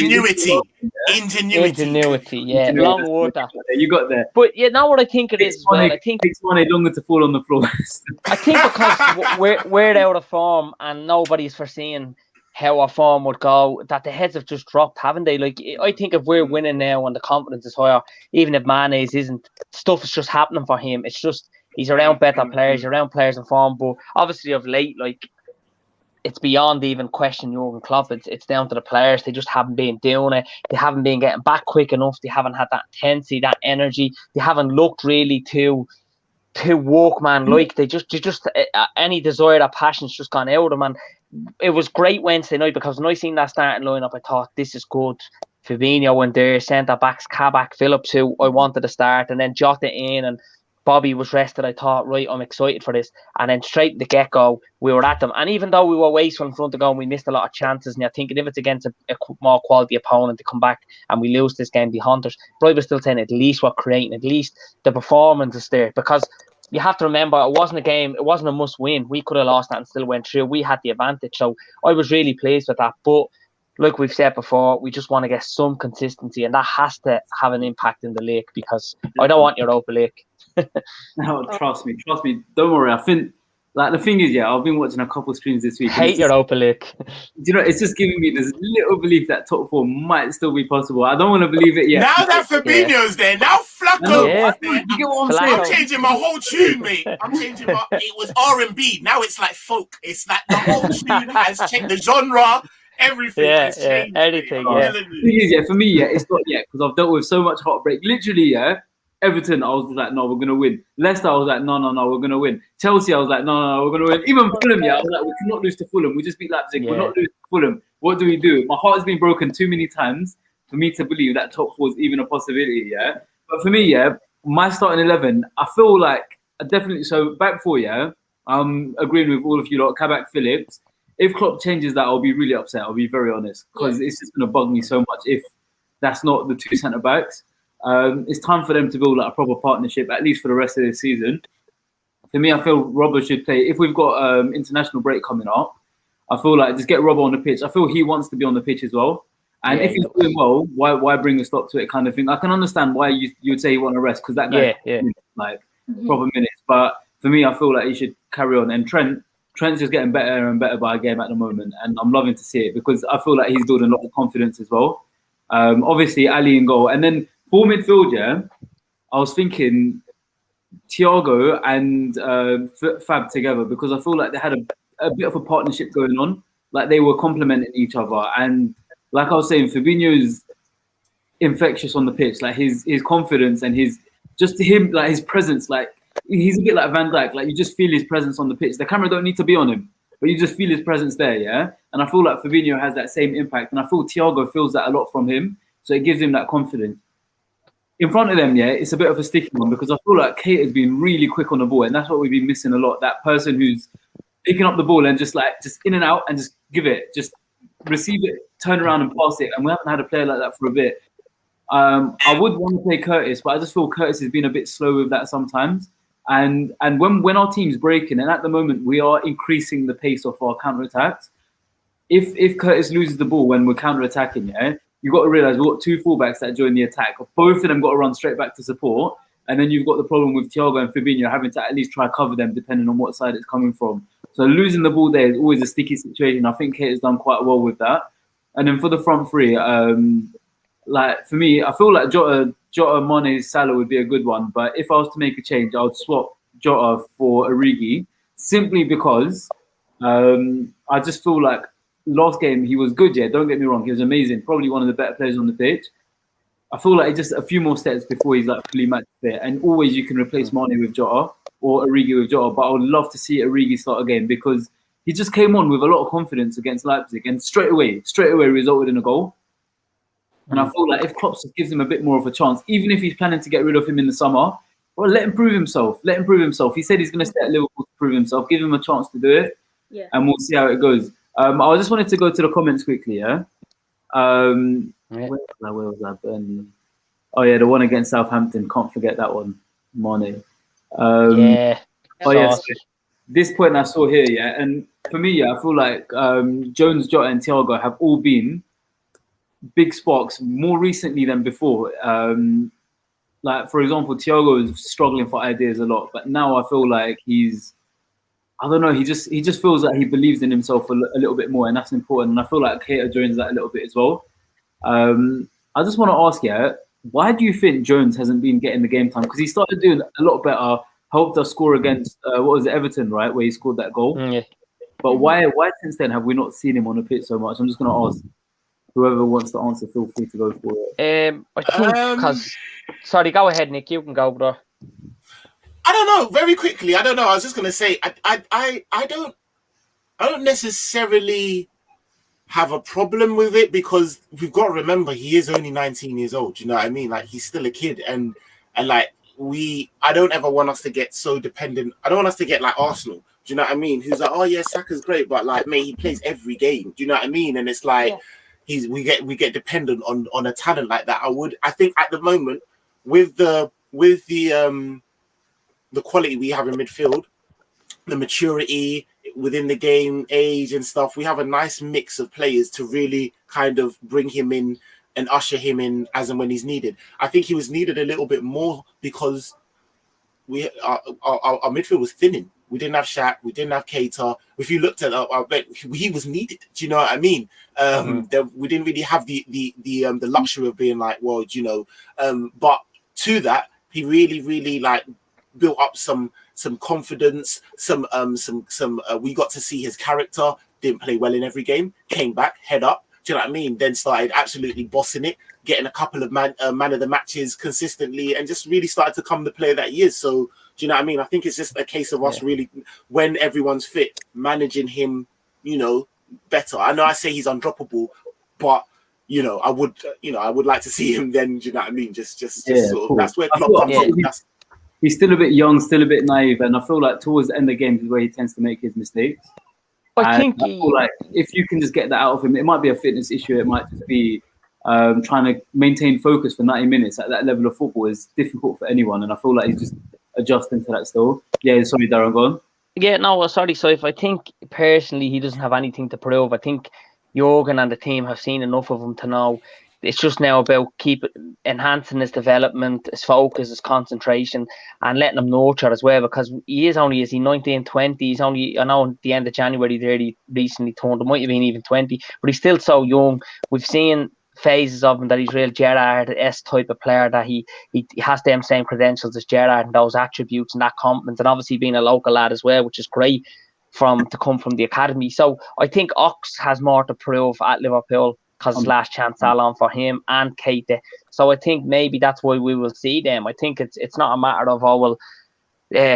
ingenuity, yeah, long word that. You got there. But now what I think it is, I think it takes Mane longer to fall on the floor. I think because we're out of form and nobody's foreseeing how our form would go, that the heads have just dropped, haven't they? I think if we're winning now and the confidence is higher, even if Mane's isn't, stuff is just happening for him. It's just he's around better players, around players in form. But obviously of late, it's beyond even question Jurgen Klopp. It's down to the players. They just haven't been doing it. They haven't been getting back quick enough. They haven't had that intensity, that energy. They haven't looked really too workman like. They just any desire, that passion's just gone out of them. And it was great Wednesday night, because when I seen that starting lineup, I thought, this is good. Fabinho went there, centre backs, Kabak, Phillips, who I wanted to start, and then Jota in, and Bobby was rested. I thought, right, I'm excited for this. And then straight at the get-go, we were at them. And even though we were wasteful in front of goal and we missed a lot of chances, and you're thinking if it's against a more quality opponent to come back and we lose this game, the Hunters, but I was still saying at least we're creating, at least the performance is there. Because you have to remember, it wasn't a game, it wasn't a must-win. We could have lost that and still went through. We had the advantage. So I was really pleased with that. But like we've said before, we just want to get some consistency, and that has to have an impact in the league, because I don't want Europa League. No, trust me. Don't worry. I think, like, the thing is, yeah, I've been watching a couple of streams this week. Hate Europa League. You know, it's just giving me this little belief that top four might still be possible. I don't want to believe it yet. Now that Fabinho's there, now Flacco was there. You get what I'm saying? I'm changing my whole tune, mate. I'm changing my. It was R&B. Now it's like folk. It's like the whole tune has changed. The genre, everything has changed. Anything. The thing is, yeah, for me, yeah, it's not yet, because I've dealt with so much heartbreak. Literally, yeah. Everton, I was like, no, we're going to win. Leicester, I was like, no, we're going to win. Chelsea, I was like, no, we're going to win. Even Fulham, yeah, I was like, we cannot lose to Fulham. We just beat Leipzig. We're not losing to Fulham. What do we do? My heart has been broken too many times for me to believe that top four is even a possibility, yeah? But for me, yeah, my starting 11, I feel like definitely, so back four, yeah, I'm agreeing with all of you lot, Kabak, Phillips. If Klopp changes that, I'll be really upset. I'll be very honest, because it's just going to bug me so much if that's not the two centre-backs. It's time for them to build like a proper partnership, at least for the rest of the season. For me, I feel Robbo should play. If we've got international break coming up, I feel like just get Robbo on the pitch. I feel he wants to be on the pitch as well. And if he's doing well, why bring a stop to it, kind of thing. I can understand why you'd say you want to rest, because that guy like proper minutes. But for me, I feel like he should carry on. And Trent's just getting better and better by game at the moment, and I'm loving to see it, because I feel like he's building a lot of confidence as well. Obviously, Ali in goal, and then for midfield, yeah, I was thinking Thiago and Fab together, because I feel like they had a bit of a partnership going on. Like, they were complementing each other. And like I was saying, Fabinho's infectious on the pitch. Like, his confidence and his presence, like, he's a bit like Van Dijk. Like, you just feel his presence on the pitch. The camera don't need to be on him, but you just feel his presence there, yeah? And I feel like Fabinho has that same impact. And I feel Thiago feels that a lot from him. So it gives him that confidence. In front of them, yeah, it's a bit of a sticky one, because I feel like Keita has been really quick on the ball, and that's what we've been missing a lot. That person who's picking up the ball and just in and out and just give it, just receive it, turn around and pass it. And we haven't had a player like that for a bit. I would want to play Curtis, but I just feel Curtis has been a bit slow with that sometimes. And when our team's breaking, and at the moment we are increasing the pace of our counter-attacks, if Curtis loses the ball when we're counter-attacking, yeah, you've got to realise we've got two fullbacks that join the attack. Both of them got to run straight back to support. And then you've got the problem with Thiago and Fabinho having to at least try to cover them depending on what side it's coming from. So losing the ball there is always a sticky situation. I think Keita's done quite well with that. And then for the front three, like, for me, I feel like Jota, Mane, Salah would be a good one. But if I was to make a change, I would swap Jota for Origi, simply because I just feel like last game, he was good, yeah, don't get me wrong. He was amazing. Probably one of the better players on the pitch. I feel like just a few more steps before he's like fully match fit. And always you can replace Mane with Jota or Origi with Jota. But I would love to see Origi start again, because he just came on with a lot of confidence against Leipzig and straight away resulted in a goal. And I feel like if Klopp just gives him a bit more of a chance, even if he's planning to get rid of him in the summer, well, let him prove himself. He said he's going to stay at Liverpool to prove himself. Give him a chance to do it. Yeah. And we'll see how it goes. I just wanted to go to the comments quickly, yeah? Where was that? Oh, yeah, the one against Southampton. Can't forget that one. Mane. Yes. This point I saw here, yeah? And for me, yeah, I feel like Jones, Jota and Thiago have all been big sparks more recently than before. Like, for example, Thiago is struggling for ideas a lot, but now I feel like I don't know, he just feels like he believes in himself a little bit more, and that's important. And I feel like Keita joins that a little bit as well. I just want to ask you, why do you think Jones hasn't been getting the game time? Because he started doing a lot better, helped us score against, Everton, right, where he scored that goal. But why since then have we not seen him on the pitch so much? I'm just going to ask whoever wants to answer. Feel free to go for it. I think because sorry, go ahead, Nick. You can go, bro. I don't know. Very quickly, I don't know. I was just going to say I don't necessarily have a problem with it because we've got to remember he is only 19 years old. You know what I mean? Like he's still a kid, and like I don't ever want us to get so dependent. I don't want us to get like Arsenal. Do you know what I mean? Who's like, oh yeah, Saka's great, but like, mate, he plays every game. Do you know what I mean? And it's like we get dependent on a talent like that. I think at the moment with the quality we have in midfield, the maturity within the game, age and stuff, we have a nice mix of players to really kind of bring him in and usher him in as and when he's needed. I think he was needed a little bit more because our midfield was thinning. We didn't have Shaq. We didn't have Keita. If you looked at our he was needed. Do you know what I mean? We didn't really have the luxury of being like, well, you know. But to that, he really like built up some confidence. We got to see his character. Didn't play well in every game. Came back, head up. Do you know what I mean? Then started absolutely bossing it, getting a couple of man of the matches consistently, and just really started to come the player that he is. So, do you know what I mean? I think it's just a case of us really, when everyone's fit, managing him, you know, better. I know I say he's undroppable, but you know, I would like to see him then. Do you know what I mean? Just sort of, that's where Klopp comes in. He's still a bit young, still a bit naive, and I feel like towards the end of the game is where he tends to make his mistakes. I feel like if you can just get that out of him, it might be a fitness issue. It might just be trying to maintain focus for 90 minutes at that level of football is difficult for anyone, and I feel like he's just adjusting to that still. Yeah, sorry, Darren, go on. Yeah, no, sorry. So if I think personally he doesn't have anything to prove, I think Jurgen and the team have seen enough of him to know it's just now about enhancing his development, his focus, his concentration, and letting him nurture as well, because he is 19, 20. He's only, I know at the end of January there he recently turned, it might have been even 20, but he's still so young. We've seen phases of him that he's real Gerrard-esque type of player, that he has them same credentials as Gerrard and those attributes and that confidence, and obviously being a local lad as well, which is great to come from the academy. So I think Ox has more to prove at Liverpool because it's last chance Salah for him and Keita. So I think maybe that's why we will see them. I think it's not a matter of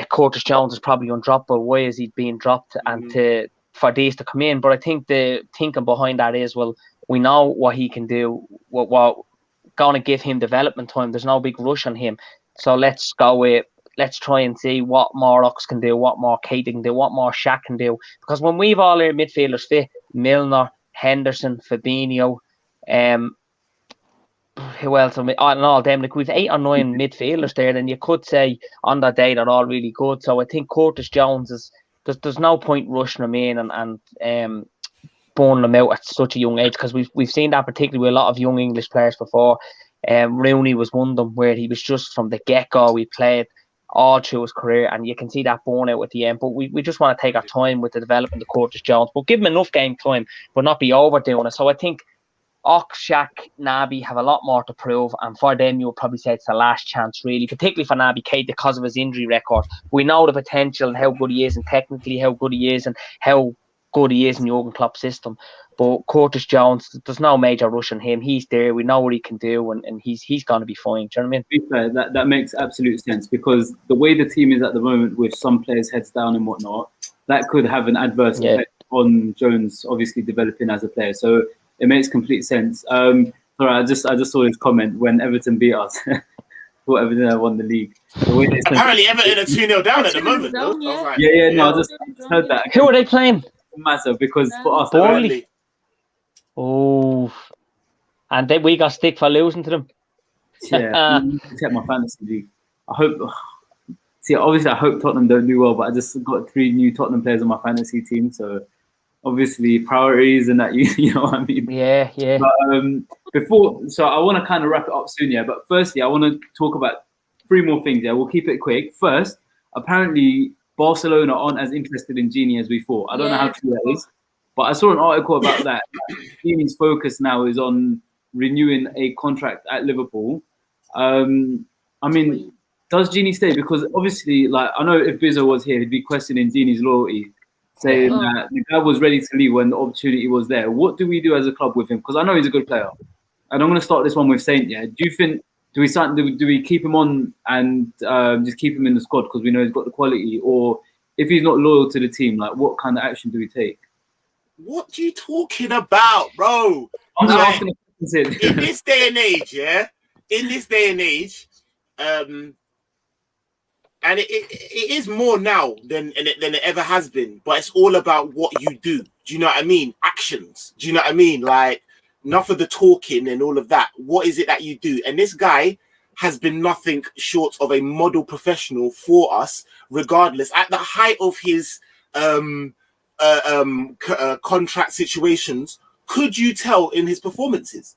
Curtis Jones is probably undroppable. Why is he being dropped and for these to come in? But I think the thinking behind that is, well, we know what he can do. What going to give him development time. There's no big rush on him. So let's go with. Let's try and see what more Ox can do, what more Keita can do, what more Shaq can do. Because when we've all our midfielders fit, Milner, Henderson, Fabinho, who else? And all them, like we've 8 or 9 midfielders there, then you could say on that day they're all really good. So I think Curtis Jones is there's no point rushing him in and burning them out at such a young age, because we've seen that particularly with a lot of young English players before. Rooney was one of them where he was just from the get-go, we played all through his career, and you can see that burnout at the end. But we just want to take our time with the development of Curtis Jones, but give him enough game time, but not be overdoing it. So I think Ox, Shaq, Naby have a lot more to prove, and for them you would probably say it's the last chance, really, particularly for Naby Keita because of his injury record. We know the potential and how good he is, and technically how good he is, and how good he is in Jurgen Klopp's system. But Curtis Jones, there's no major rush on him. He's there. We know what he can do, and he's going to be fine. Do you know what I mean? That makes absolute sense, because the way the team is at the moment, with some players heads down and whatnot, that could have an adverse effect on Jones obviously developing as a player. So it makes complete sense. Sorry, I just saw his comment when Everton beat us. Thought Everton won the league. Apparently Everton are 2-0 down at the moment. No, I just heard that. Who are they playing? Massive, because for us, Burnley. Oh, and then we got stick for losing to them. Yeah, check my fantasy league. I hope. See, obviously, I hope Tottenham don't do well, but I just got 3 new Tottenham players on my fantasy team, so obviously priorities and that. You know what I mean? Yeah. But so I want to kind of wrap it up soon, yeah. But firstly, I want to talk about 3 more things. Yeah, we'll keep it quick. First, apparently Barcelona aren't as interested in Gini as we thought. I don't know how true that is, but I saw an article about that. Gini's focus now is on renewing a contract at Liverpool. I mean, does Gini stay? Because obviously, like, I know if Bizzo was here, he'd be questioning Gini's loyalty saying that the guy was ready to leave when the opportunity was there. What do we do as a club with him? Because I know he's a good player. And I'm going to start this one with Saint. Yeah, do you think do we keep him on and just keep him in the squad because we know he's got the quality, or if he's not loyal to the team, like what kind of action do we take? What are you talking about, bro? I'm just asking. In this day and age, and it is more now than it ever has been. But it's all about what you do. Do you know what I mean? Actions. Do you know what I mean? Like, enough of the talking and all of that. What is it that you do? And this guy has been nothing short of a model professional for us, regardless. At the height of his contract situations, could you tell in his performances?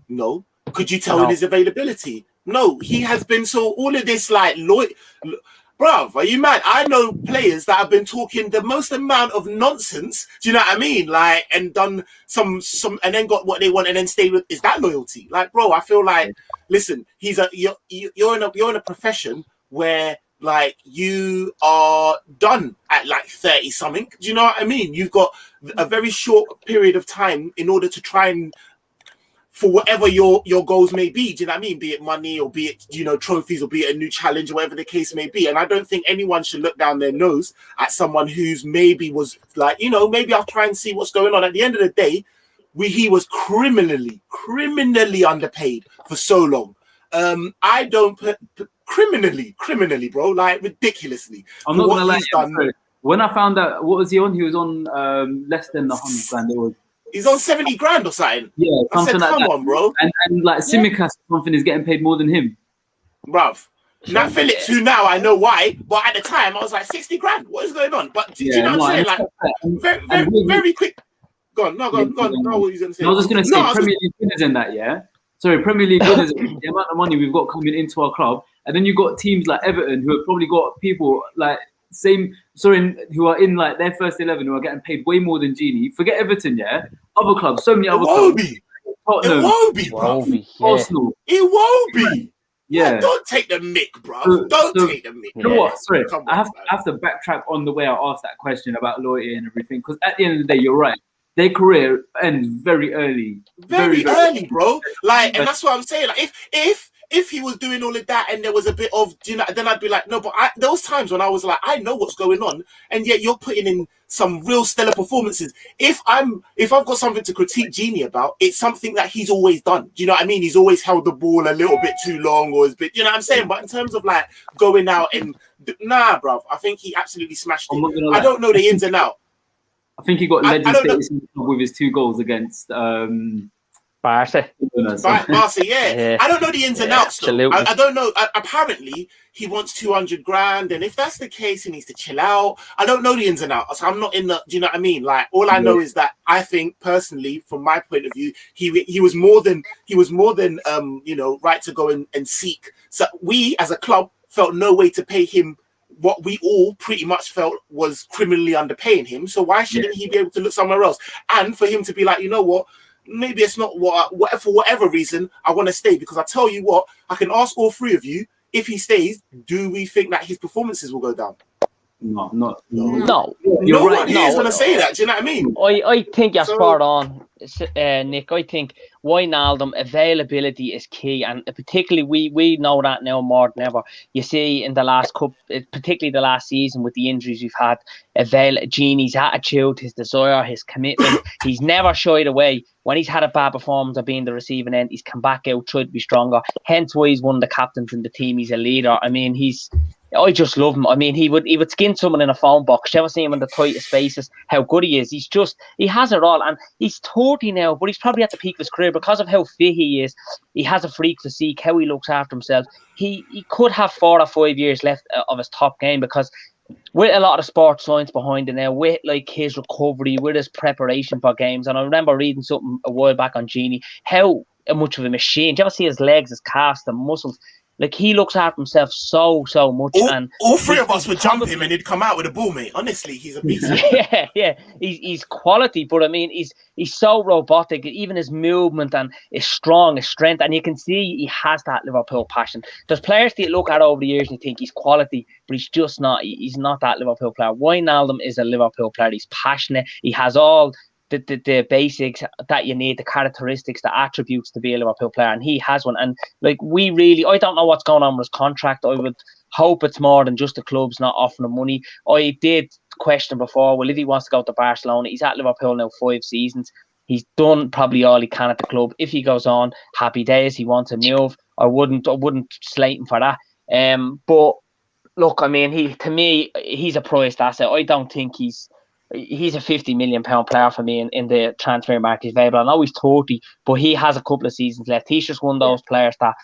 No. Could you tell in his availability? No. He has been so all of this like bruv, are you mad? I know players that have been talking the most amount of nonsense. Do you know what I mean? Like, and done some, and then got what they want, and then stay with. Is that loyalty? Like, bro, I feel like, listen, you're in a profession where like you are done at like 30 something. Do you know what I mean? You've got a very short period of time in order to try and, for whatever your goals may be, do you know what I mean? Be it money or be it, you know, trophies or be it a new challenge or whatever the case may be. And I don't think anyone should look down their nose at someone who's maybe was like, you know, maybe I'll try and see what's going on. At the end of the day, he was criminally underpaid for so long. I don't put criminally, bro, like ridiculously. I'm not gonna lie. When I found out, what was he on? He was on less than 100 grand. It was. He's on 70 grand or something. Yeah, I said, come on, bro. And like Simicast something is getting paid more than him. Bruv. Nat Phillips, who now I know why, but at the time I was like 60 grand. What is going on? But do you know what I'm saying? Like very quick. Go on. No, go on. What were you going to say? I was just going to say Premier League winners in that, yeah? Sorry, Premier League winners, the amount of money we've got coming into our club. And then you've got teams like Everton who have probably got people like who are in like their first 11 who are getting paid way more than Gini. Forget Everton, yeah? Other clubs, so many other clubs. It won't be, bro. Arsenal. It won't be. Yeah. Don't take the mick, bro. Don't take the mick. You know what? Sorry, I have to backtrack on the way I asked that question about loyalty and everything, because at the end of the day, you're right. Their career ends very early. Very early, bro. Like, and that's what I'm saying. Like, if he was doing all of that and there was a bit of, you know, then I'd be like, no, but there was times when I was like, I know what's going on, and yet you're putting in some real stellar performances. If I've got something to critique Gini about, it's something that he's always done. Do you know what I mean? He's always held the ball a little bit too long, or you know what I'm saying? But in terms of like going out and nah, bruv, I think he absolutely smashed it. I don't know the ins and outs. I think he got legend status with his 2 goals against Barca, yeah. I don't know the ins and outs. I don't know. Apparently, he wants 200 grand, and if that's the case, he needs to chill out. I don't know the ins and outs. I'm not in the. Do you know what I mean? Like, all I know is that I think personally, from my point of view, he was more than you know, right to go and seek. So we, as a club, felt no way to pay him what we all pretty much felt was criminally underpaying him. So why shouldn't he be able to look somewhere else? And for him to be like, you know what? Maybe it's not for whatever reason I want to stay, because I tell you what, I can ask all 3 of you, if he stays, do we think that his performances will go down? No. No one here is going to say that. Do you know what I mean? I think you're spot on, Nick. I think Wijnaldum availability is key, and particularly we know that now more than ever. You see in the last cup, particularly the last season with the injuries we've had, Gini's attitude, his desire, his commitment, he's never shied away. When he's had a bad performance or being the receiving end, he's come back out, tried to be stronger. Hence why he's one of the captains in the team. He's a leader. I mean, I just love him. I mean, he would skin someone in a phone box. You ever see him in the tightest spaces? How good he is. He has it all. And he's 30 now, but he's probably at the peak of his career because of how fit he is. He has a freak physique, how he looks after himself. He could have 4 or 5 years left of his top game, because with a lot of sports science behind it now, with like his recovery, with his preparation for games. And I remember reading something a while back on Gini, how much of a machine. Do you ever see his legs, his calves, the muscles? Like, he looks after himself so much. All three of us would jump him and he'd come out with a ball, mate. Honestly, he's a beast. Yeah. He's quality, but I mean, he's so robotic. Even his movement and his strength, and you can see he has that Liverpool passion. There's players that you look at over the years and you think he's quality, but he's just not. He's not that Liverpool player. Wijnaldum is a Liverpool player. He's passionate. He has all the basics that you need, the characteristics, the attributes to be a Liverpool player, and he has one. And like, I don't know what's going on with his contract. I would hope it's more than just the club's not offering him money. I did question before, well, if he wants to go to Barcelona, he's at Liverpool now 5 seasons. He's done probably all he can at the club. If he goes on, happy days. He wants to move. I wouldn't slate him for that. But look, I mean, to me, he's a prized asset. I don't think he's a £50 million player for me in the transfer market available. I know he's 30, but he has a couple of seasons left. He's just one of those players that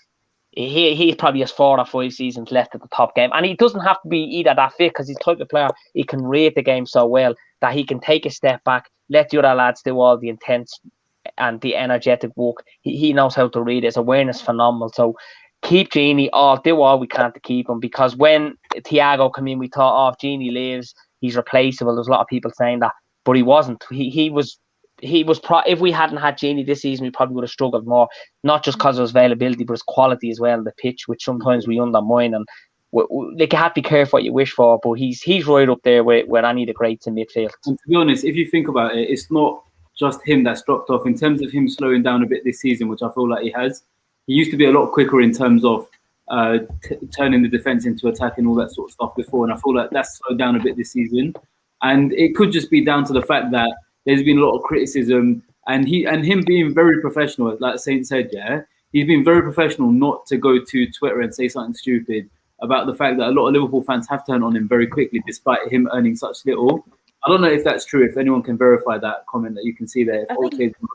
he probably has 4 or 5 seasons left at the top game. And he doesn't have to be either that fit, because he's the type of player, he can read the game so well that he can take a step back, let the other lads do all the intense and the energetic work. He knows how to read. His awareness phenomenal. So keep Gini, do all we can to keep him, because when Thiago came in, we thought, if Gini leaves, he's replaceable. There's a lot of people saying that, but he wasn't. He was. If we hadn't had Gini this season, we probably would have struggled more. Not just because of his availability, but his quality as well, the pitch, which sometimes we undermine. And like, you have to be careful what you wish for. But he's right up there with any of the greats in midfield. And to be honest, if you think about it, it's not just him that's dropped off. In terms of him slowing down a bit this season, which I feel like he has, he used to be a lot quicker in terms of turning the defence into attack and all that sort of stuff before, and I feel like that's slowed down a bit this season. And it could just be down to the fact that there's been a lot of criticism, and him being very professional, like Saint said, he's been very professional not to go to Twitter and say something stupid about the fact that a lot of Liverpool fans have turned on him very quickly, despite him earning such little. I don't know if that's true. If anyone can verify that comment that you can see there,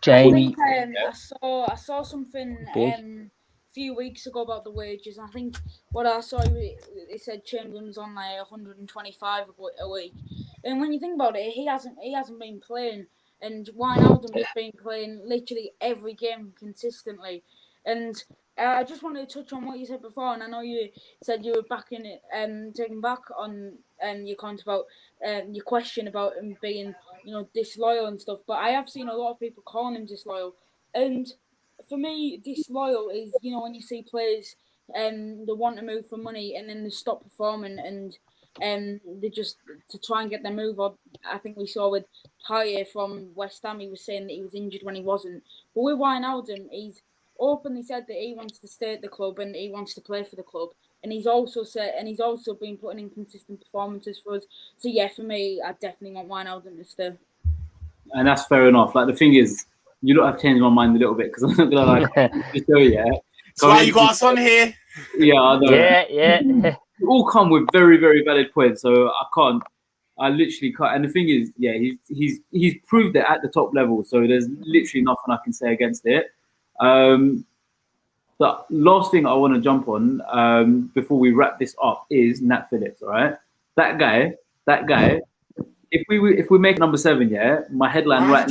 Jamie, I saw something a few weeks ago about the wages. I think what I saw, it said Chamberlain's on like 125 a week. And when you think about it, he hasn't been playing, and Wijnaldum has been playing literally every game consistently. And I just wanted to touch on what you said before, and I know you said you were backing it, taking back on your comment about your question about him being, disloyal and stuff. But I have seen a lot of people calling him disloyal, and for me, disloyal is, when you see players they want to move for money and then they stop performing, and they just to try and get their move on. I think we saw with Payet from West Ham, he was saying that he was injured when he wasn't. But with Wijnaldum, he's openly said that he wants to stay at the club and he wants to play for the club. And he's also been putting in consistent performances for us. So yeah, for me, I definitely want Wijnaldum to stay. And that's fair enough. Like, the thing is, you don't have changed my mind a little bit, because I'm not gonna show you. That's why you got us on here. Yeah, I know. Yeah. You all come with very, very valid points, so I literally can't. And the thing is, he's proved it at the top level, so there's literally nothing I can say against it. The last thing I want to jump on before we wrap this up is Nat Phillips. All right, that guy. If we make number 7, my headline now. Why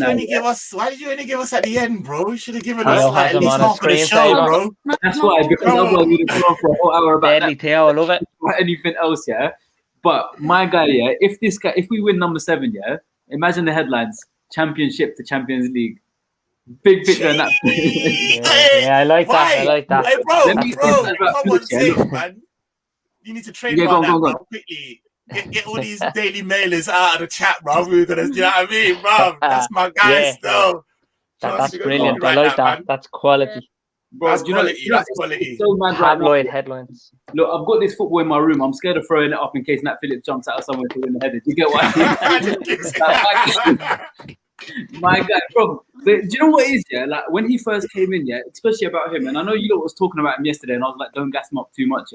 did you only give us at the end, bro? You should have given us at least half of the show, saver. bro. That's why, because otherwise we'd have gone for a whole hour about Deadly Theo, I love it. Anything else, But my guy, if we win number 7, imagine the headlines: Championship to Champions League. Big picture on that. Yeah, I like that. Hey, bro, come on, save, man. You need to trademark that, bro, quickly. Get all these Daily Mailers out of the chat, bro. We're gonna, you know what I mean, bro? That's my guy still. That's brilliant. I like that. That's quality. Bro, that's quality. That's quality. So mad tabloid headlines. Look, I've got this football in my room. I'm scared of throwing it up in case Nat Phillips jumps out of somewhere to win the header. Do you get what I mean? My guy, bro. Do you know what it is? Like, when he first came in, especially about him, and I know you lot was talking about him yesterday, and I was like, don't gas him up too much,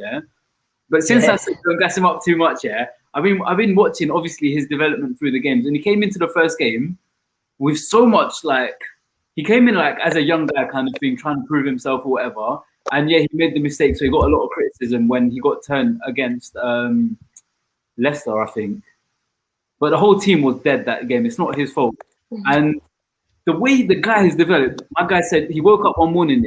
But since I said don't gas him up too much, I've been watching obviously his development through the games, and he came into the first game with so much he came in as a young guy kind of thing, trying to prove himself or whatever. And he made the mistake, so he got a lot of criticism when he got turned against Leicester, I think. But the whole team was dead that game. It's not his fault. And the way the guy has developed, my guy said he woke up one morning,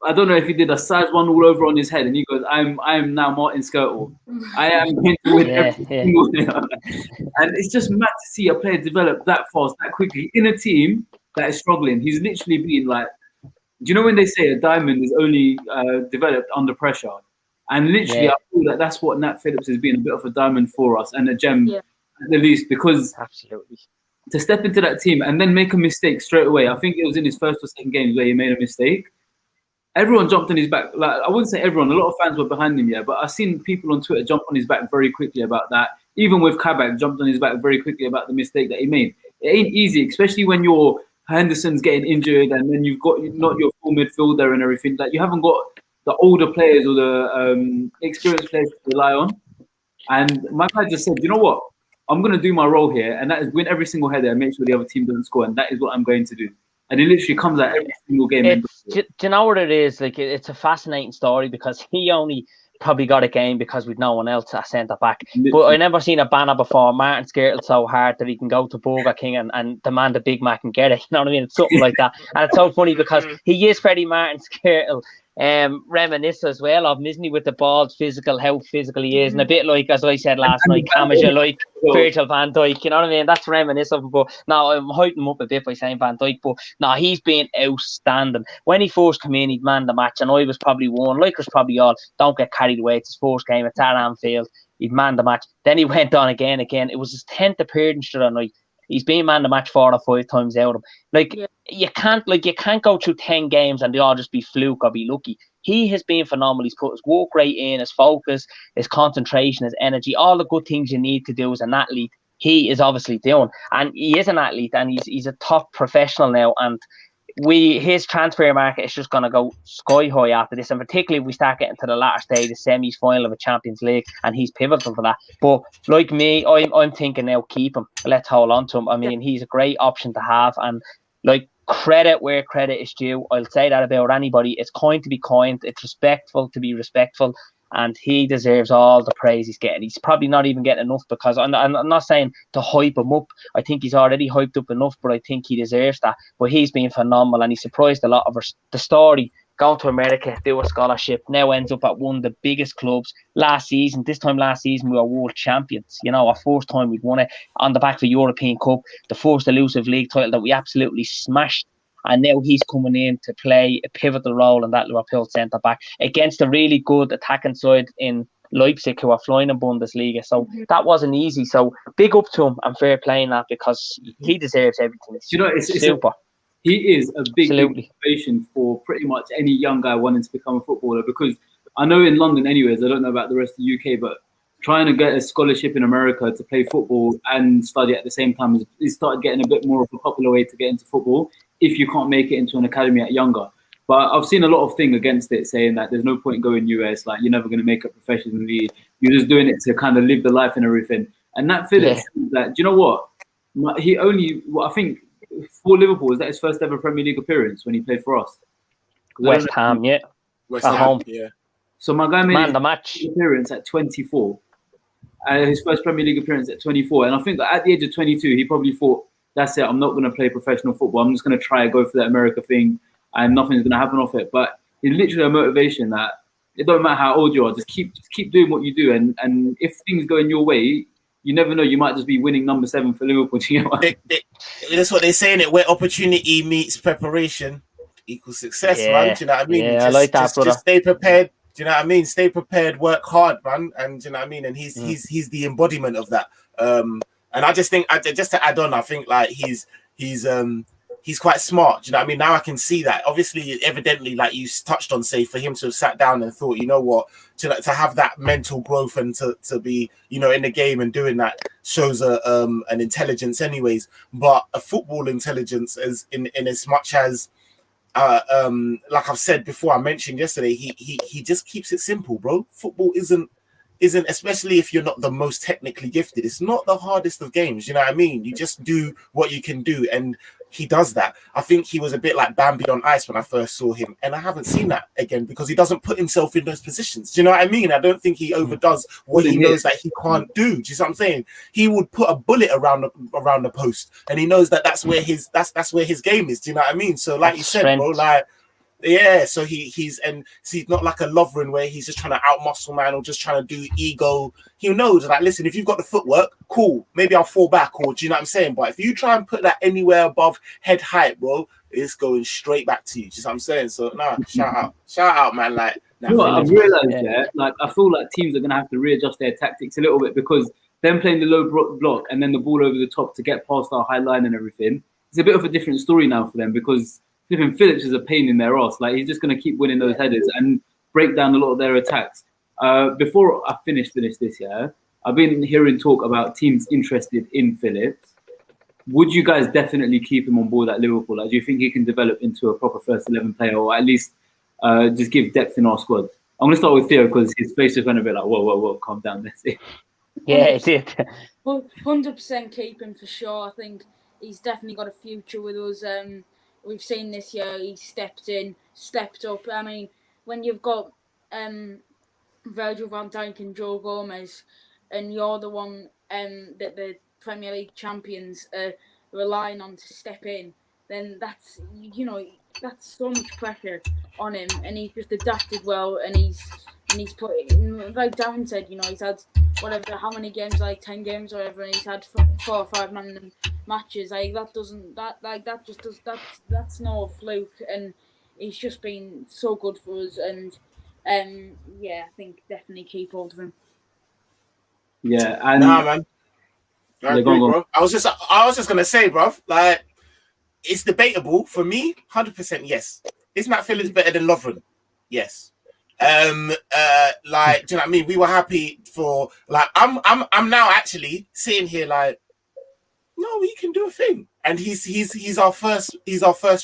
I don't know if he did a size 1 all over on his head, and he goes, I am now Martin Skirtle. I am going to win every single day. And it's just mad to see a player develop that fast, that quickly, in a team that is struggling. He's literally been like, do you know when they say a diamond is only developed under pressure? And literally, I feel that's what Nat Phillips has been, a bit of a diamond for us and a gem, at the least, because to step into that team and then make a mistake straight away. I think it was in his first or second games where he made a mistake. Everyone jumped on his back. Like, I wouldn't say everyone, a lot of fans were behind him, but I've seen people on Twitter jump on his back very quickly about that. Even with Kabak, jumped on his back very quickly about the mistake that he made. It ain't easy, especially when your Henderson's getting injured and then you've got not your full midfielder and everything. Like, you haven't got the older players or the experienced players to rely on. And my guy just said, you know what? I'm going to do my role here, and that is win every single header and make sure the other team doesn't score, and that is what I'm going to do. And he literally comes out every single game. Do you know what it is? Like, it's a fascinating story because he only probably got a game because we'd no one else at centre back. But I never seen a banner before. Martin Skirtle so hard that he can go to Burger King and demand a Big Mac and get it. You know what I mean? It's something like that. And it's so funny because he is very Martin Skirtle. Reminisce as well of him, isn't he, with the bald physical, how physical he is, and a bit like, as I said last night, Camaja, like Virgil van Dijk, you know what I mean? That's reminiscent of him. But now I'm hyping him up a bit by saying Van Dijk, but no, he's been outstanding. When he first came in, he'd man the match, and I was probably one, like us probably all, don't get carried away. It's his first game, it's at Anfield, he'd man the match. Then he went on again. It was his 10th appearance the other night. He's been man the match 4 or 5 times out of him. Like, you can't go through 10 games and they all just be fluke or be lucky. He has been phenomenal. He's put his work rate in, his focus, his concentration, his energy, all the good things you need to do as an athlete. He is obviously doing, and he is an athlete, and he's a top professional now. And his transfer market is just going to go sky high after this, and particularly if we start getting to the latter stage, the semis, final of a Champions League, and he's pivotal for that. But like me, I'm thinking now, keep him. Let's hold on to him. I mean, he's a great option to have, and like, credit where credit is due. I'll say that about anybody. It's kind to be kind. It's respectful to be respectful. And he deserves all the praise he's getting. He's probably not even getting enough, because I'm not saying to hype him up. I think he's already hyped up enough, but I think he deserves that. But he's been phenomenal, and he surprised a lot of us. The story, going to America, do a scholarship, now ends up at one of the biggest clubs. This time last season, we were world champions. You know, our first time we'd won it on the back of the European Cup, the first elusive league title that we absolutely smashed. And now he's coming in to play a pivotal role in that Liverpool centre-back against a really good attacking side in Leipzig, who are flying in Bundesliga. So that wasn't easy. So big up to him and fair play in that, because he deserves everything. It's super. He is a big motivation for pretty much any young guy wanting to become a footballer, because I know in London anyways, I don't know about the rest of the UK, but trying to get a scholarship in America to play football and study at the same time is started getting a bit more of a popular way to get into football if you can't make it into an academy at younger. But I've seen a lot of things against it, saying that there's no point going US, like you're never going to make it professionally. You're just doing it to kind of live the life and everything. And Nat Phillips, do you know what? I think for Liverpool, is that his first ever Premier League appearance when he played for us? West Ham, West Ham, yeah. So my guy made the match appearance at 24. His first Premier League appearance at 24. And I think that at the age of 22, he probably thought, that's it, I'm not going to play professional football. I'm just going to try and go for that America thing, and nothing's going to happen off it. But it's literally a motivation that it don't matter how old you are, just keep doing what you do. And if things go in your way, you never know, you might just be winning number 7 for Liverpool. That's what they say in it, where opportunity meets preparation equals success, man. Do you know what I mean? Yeah, I like that, brother. Just stay prepared. Do you know what I mean? Stay prepared, work hard, man. And do you know what I mean? And he's the embodiment of that. And I just think, just to add on, I think like he's quite smart. Do you know what I mean? Now I can see that. Obviously, evidently, like you touched on, say, for him to have sat down and thought, you know what, to have that mental growth and to be, you know, in the game and doing that shows an intelligence, anyways. But a football intelligence, as in as much as, like I've said before, I mentioned yesterday, he just keeps it simple, bro. Football isn't, especially if you're not the most technically gifted, it's not the hardest of games. You know what I mean? You just do what you can do, and he does that. I think he was a bit like Bambi on ice when I first saw him, and I haven't seen that again because he doesn't put himself in those positions. Do you know what I mean? I don't think he overdoes what he knows that he can't do. Do you see what I'm saying? He would put a bullet around the post, and he knows that that's where his game is. Do you know what I mean? So, like you said, bro, like Yeah, so he's not like a Lovren where he's just trying to out-muscle man or just trying to do ego. He knows, like, listen, if you've got the footwork, cool, maybe I'll fall back, or do you know what I'm saying? But if you try and put that anywhere above head height, bro, it's going straight back to you. Do you know what I'm saying? So, shout out, man. Like, I've realised, like, I feel like teams are going to have to readjust their tactics a little bit, because them playing the low block and then the ball over the top to get past our high line and everything, it's a bit of a different story now for them, because Flipping Phillips is a pain in their arse. Like, he's just going to keep winning those headers and break down a lot of their attacks. Before I finish this year, I've been hearing talk about teams interested in Phillips. Would you guys definitely keep him on board at Liverpool? Like, do you think he can develop into a proper first 11 player, or at least just give depth in our squad? I'm going to start with Theo, because his face is going to be like, whoa, calm down. Let's see. Yeah, it did. 100% keep him for sure. I think he's definitely got a future with us. We've seen this year he stepped up. I mean, when you've got Virgil van Dijk and Joe Gomez, and you're the one that the Premier League champions are relying on to step in, then that's so much pressure on him, and he's just adapted well, and he's put, like Darren said, he's had how many games, like 10 games or whatever, and he's had 4 or 5 man matches. Like, that's no fluke, and he's just been so good for us, and I think definitely keep hold of him. Yeah, and man. I agree, bro. I was just gonna say, bro, like, it's debatable for me. 100% yes. Is Nat Phillips better than Lovren? Yes. Like, do you know what I mean? We were happy for, like, I'm now actually sitting here like, no, he can do a thing, and he's our first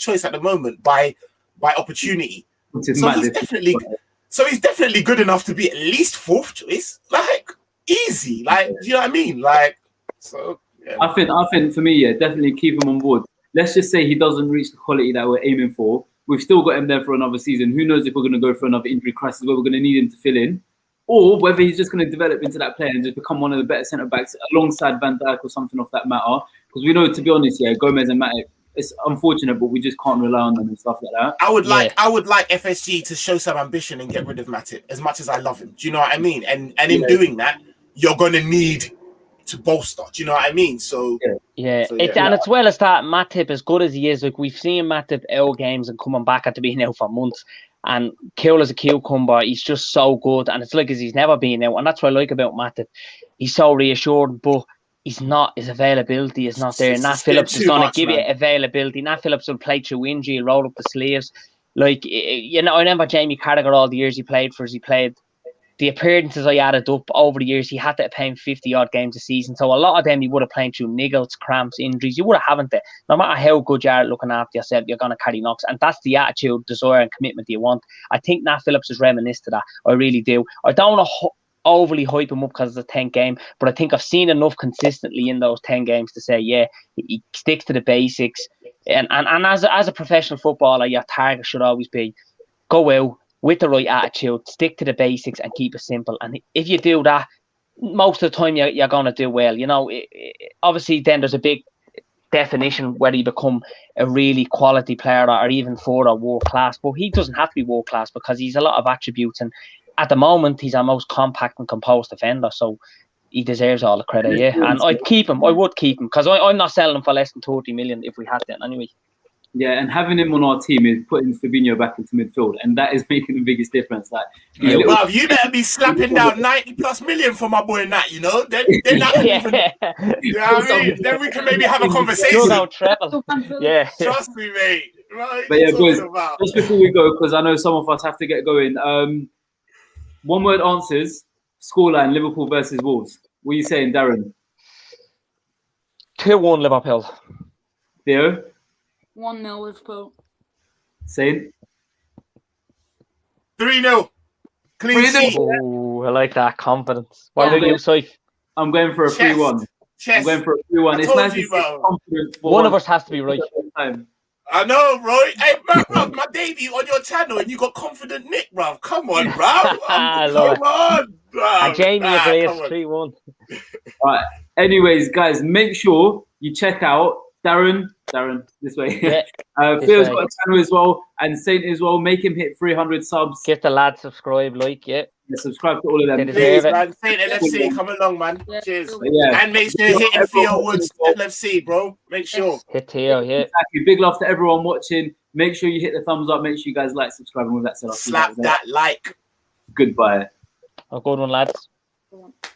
choice at the moment by opportunity. So he's definitely good enough to be at least 4th choice. Like, easy. Like, do you know what I mean? Like, so yeah. I think for me, yeah, definitely keep him on board. Let's just say he doesn't reach the quality that we're aiming for. We've still got him there for another season. Who knows if we're going to go for another injury crisis where we're going to need him to fill in, or whether he's just going to develop into that player and just become one of the better centre-backs alongside Van Dijk or something of that matter. Because we know, to be honest, yeah, Gomez and Matip, it's unfortunate, but we just can't rely on them and stuff like that. I would like FSG to show some ambition and get rid of Matip, as much as I love him. Do you know what I mean? And in doing that, you're going to need to bolster. Do you know what I mean? So and as well as that, Matip, as good as he is, like, we've seen Matip out games and coming back after being out for months, and cool as a cucumber. He's just so good, and it's like as he's never been out, and that's what I like about Matip. He's so reassuring, but he's not. His availability is not there. Nat Phillips is going to give you availability. Nat Phillips will play through injury, he'll roll up the sleeves. Like, I remember Jamie Carragher, all the years he played for us. He played the appearances I added up over the years. He had to play 50-odd games a season. So a lot of them he would have played through niggles, cramps, injuries. You would have, haven't they? No matter how good you are looking after yourself, you're going to carry knocks. And that's the attitude, desire and commitment you want. I think Nat Phillips is reminiscent to that. I really do. I don't want to overly hype him up because it's a 10th game, but I think I've seen enough consistently in those 10 games to say, yeah, he sticks to the basics. And as a professional footballer, your target should always be go out with the right attitude, stick to the basics and keep it simple. And if you do that, most of the time you're going to do well. Obviously then there's a big definition whether you become a really quality player or even for a world class. But he doesn't have to be world class because he's a lot of attributes. And at the moment, he's our most compact and composed defender. So he deserves all the credit, yeah. And I'd keep him. I would keep him because I'm not selling him for less than 30 million if we had that anyway. Yeah, and having him on our team is putting Fabinho back into midfield, and that is making the biggest difference. Like, you better be slapping down 90+ million for my boy Nat. Then not even, you know what I mean? Then we can maybe have a conversation. Yeah, trust me, mate. Right? But yeah, boys, just before we go, because I know some of us have to get going. 1-word answers. Scoreline: Liverpool versus Wolves. What are you saying, Darren? 2-1 Liverpool. Theo? 1-0 Liverpool. Saint? 3-0. Clean sheet. Oh, I like that confidence. What about you, Saif? I'm going for a 3-1. I'm going for a 3-1. It's nice to see confidence. One of us has to be right. I know, bro. Hey, bro, my debut on your channel, and you got confident Nick, bro. Come on, bro. Come on, bro. And Jamie agrees 3-1. All right. Anyways, guys, make sure you check out Darren, this way. Yeah, Theo's got a channel as well, and Saint as well. Make him hit 300 subs. Get the lads subscribe, yeah. Subscribe to all of them. Please, man. Saint LFC, come along, man. Cheers. Yeah. And make sure you're hitting Theo Woods LFC, bro. Make sure. Hit Theo, yeah. Exactly. Big love to everyone watching. Make sure you hit the thumbs up. Make sure you guys like, subscribe, and all that stuff. Slap that like. Goodbye. A good one, lads.